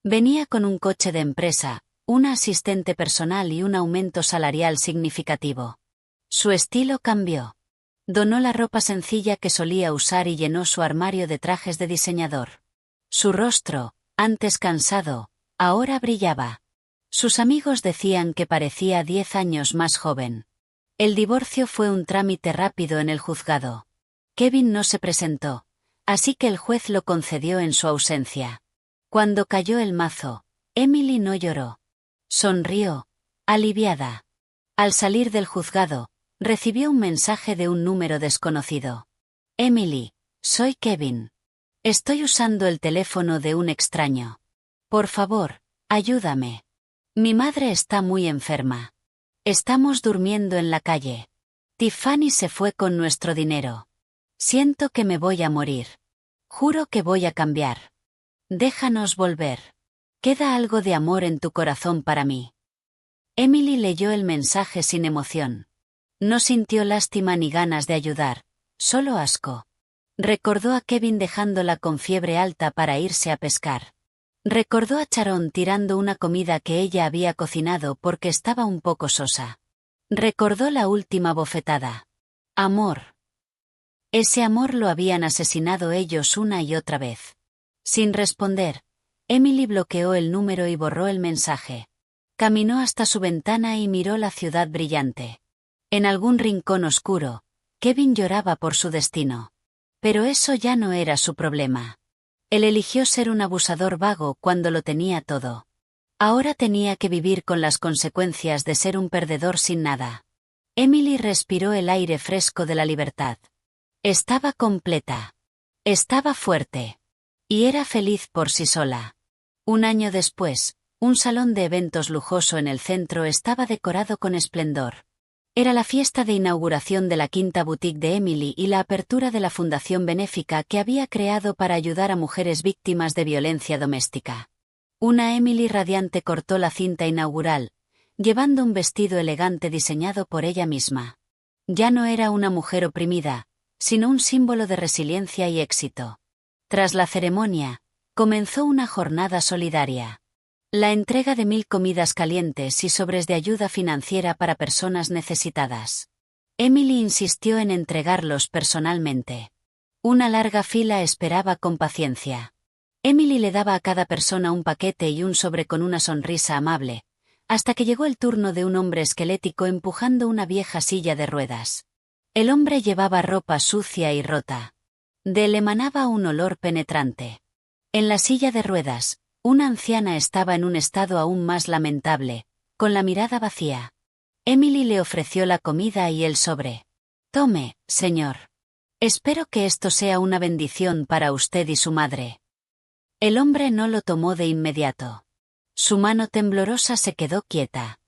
Venía con un coche de empresa, una asistente personal y un aumento salarial significativo. Su estilo cambió. Donó la ropa sencilla que solía usar y llenó su armario de trajes de diseñador. Su rostro, antes cansado, ahora brillaba. Sus amigos decían que parecía 10 años más joven. El divorcio fue un trámite rápido en el juzgado. Kevin no se presentó, así que el juez lo concedió en su ausencia. Cuando cayó el mazo, Emily no lloró. Sonrió, aliviada. Al salir del juzgado, recibió un mensaje de un número desconocido. Emily, Soy Kevin. Estoy usando el teléfono de un extraño. Por favor, ayúdame. Mi madre está muy enferma. Estamos durmiendo en la calle. Tiffany se fue con nuestro dinero. Siento que me voy a morir. Juro que voy a cambiar. Déjanos volver. Queda algo de amor en tu corazón para mí. Emily leyó el mensaje sin emoción. No sintió lástima ni ganas de ayudar, solo asco. Recordó a Kevin dejándola con fiebre alta para irse a pescar. Recordó a Sharon tirando una comida que ella había cocinado porque estaba un poco sosa. Recordó la última bofetada. Amor. Ese amor lo habían asesinado ellos una y otra vez. Sin responder, Emily bloqueó el número y borró el mensaje. Caminó hasta su ventana y miró la ciudad brillante. En algún rincón oscuro, Kevin lloraba por su destino. Pero eso ya no era su problema. Él eligió ser un abusador vago cuando lo tenía todo. Ahora tenía que vivir con las consecuencias de ser un perdedor sin nada. Emily respiró el aire fresco de la libertad. Estaba completa. Estaba fuerte. Y era feliz por sí sola. Un año después, un salón de eventos lujoso en el centro estaba decorado con esplendor. Era la fiesta de inauguración de la quinta boutique de Emily y la apertura de la fundación benéfica que había creado para ayudar a mujeres víctimas de violencia doméstica. Una Emily radiante cortó la cinta inaugural, llevando un vestido elegante diseñado por ella misma. Ya no era una mujer oprimida, sino un símbolo de resiliencia y éxito. Tras la ceremonia, comenzó una jornada solidaria. La entrega de 1000 comidas calientes y sobres de ayuda financiera para personas necesitadas. Emily insistió en entregarlos personalmente. Una larga fila esperaba con paciencia. Emily le daba a cada persona un paquete y un sobre con una sonrisa amable, hasta que llegó el turno de un hombre esquelético empujando una vieja silla de ruedas. El hombre llevaba ropa sucia y rota. De él emanaba un olor penetrante. En la silla de ruedas, una anciana estaba en un estado aún más lamentable, con la mirada vacía. Emily le ofreció la comida y el sobre. Tome, señor. Espero que esto sea una bendición para usted y su madre. El hombre no lo tomó de inmediato. Su mano temblorosa se quedó quieta.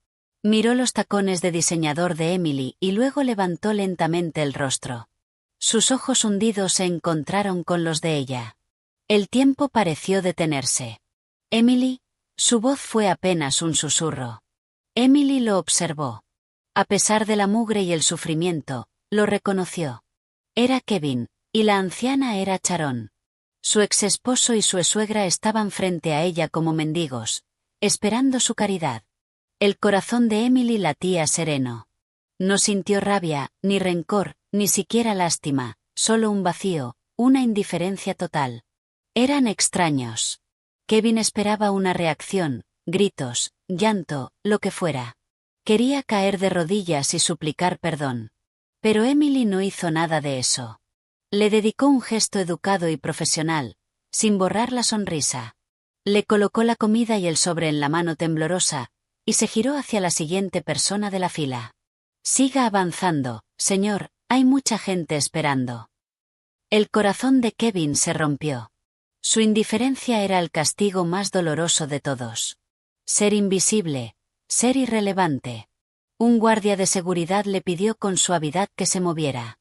Miró los tacones de diseñador de Emily y luego levantó lentamente el rostro. Sus ojos hundidos se encontraron con los de ella. El tiempo pareció detenerse. Emily, su voz fue apenas un susurro. Emily lo observó. A pesar de la mugre y el sufrimiento, lo reconoció. Era Kevin, y la anciana era Sharon. Su exesposo y su suegra estaban frente a ella como mendigos, esperando su caridad. El corazón de Emily latía sereno. No sintió rabia, ni rencor, ni siquiera lástima, solo un vacío, una indiferencia total. Eran extraños. Kevin esperaba una reacción, gritos, llanto, lo que fuera. Quería caer de rodillas y suplicar perdón. Pero Emily no hizo nada de eso. Le dedicó un gesto educado y profesional, sin borrar la sonrisa. Le colocó la comida y el sobre en la mano temblorosa, y se giró hacia la siguiente persona de la fila. Siga avanzando, señor, hay mucha gente esperando. El corazón de Kevin se rompió. Su indiferencia era el castigo más doloroso de todos. Ser invisible, ser irrelevante. Un guardia de seguridad le pidió con suavidad que se moviera.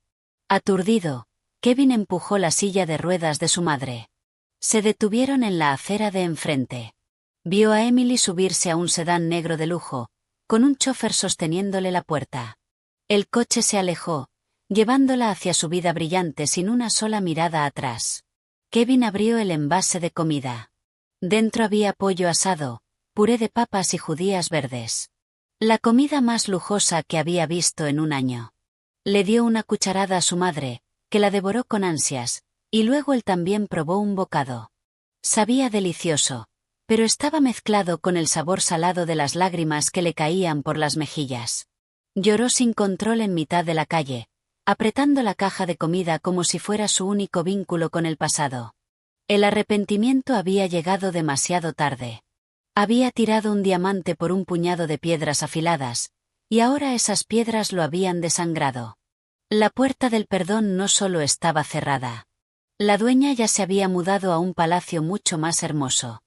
Aturdido, Kevin empujó la silla de ruedas de su madre. Se detuvieron en la acera de enfrente. Vio a Emily subirse a un sedán negro de lujo, con un chofer sosteniéndole la puerta. El coche se alejó, llevándola hacia su vida brillante sin una sola mirada atrás. Kevin abrió el envase de comida. Dentro había pollo asado, puré de papas y judías verdes. La comida más lujosa que había visto en un año. Le dio una cucharada a su madre, que la devoró con ansias, y luego él también probó un bocado. Sabía delicioso, pero estaba mezclado con el sabor salado de las lágrimas que le caían por las mejillas. Lloró sin control en mitad de la calle, apretando la caja de comida como si fuera su único vínculo con el pasado. El arrepentimiento había llegado demasiado tarde. Había tirado un diamante por un puñado de piedras afiladas, y ahora esas piedras lo habían desangrado. La puerta del perdón no solo estaba cerrada. La dueña ya se había mudado a un palacio mucho más hermoso.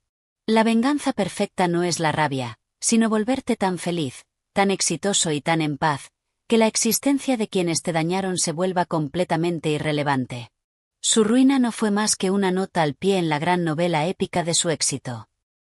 La venganza perfecta no es la rabia, sino volverte tan feliz, tan exitoso y tan en paz, que la existencia de quienes te dañaron se vuelva completamente irrelevante. Su ruina no fue más que una nota al pie en la gran novela épica de su éxito.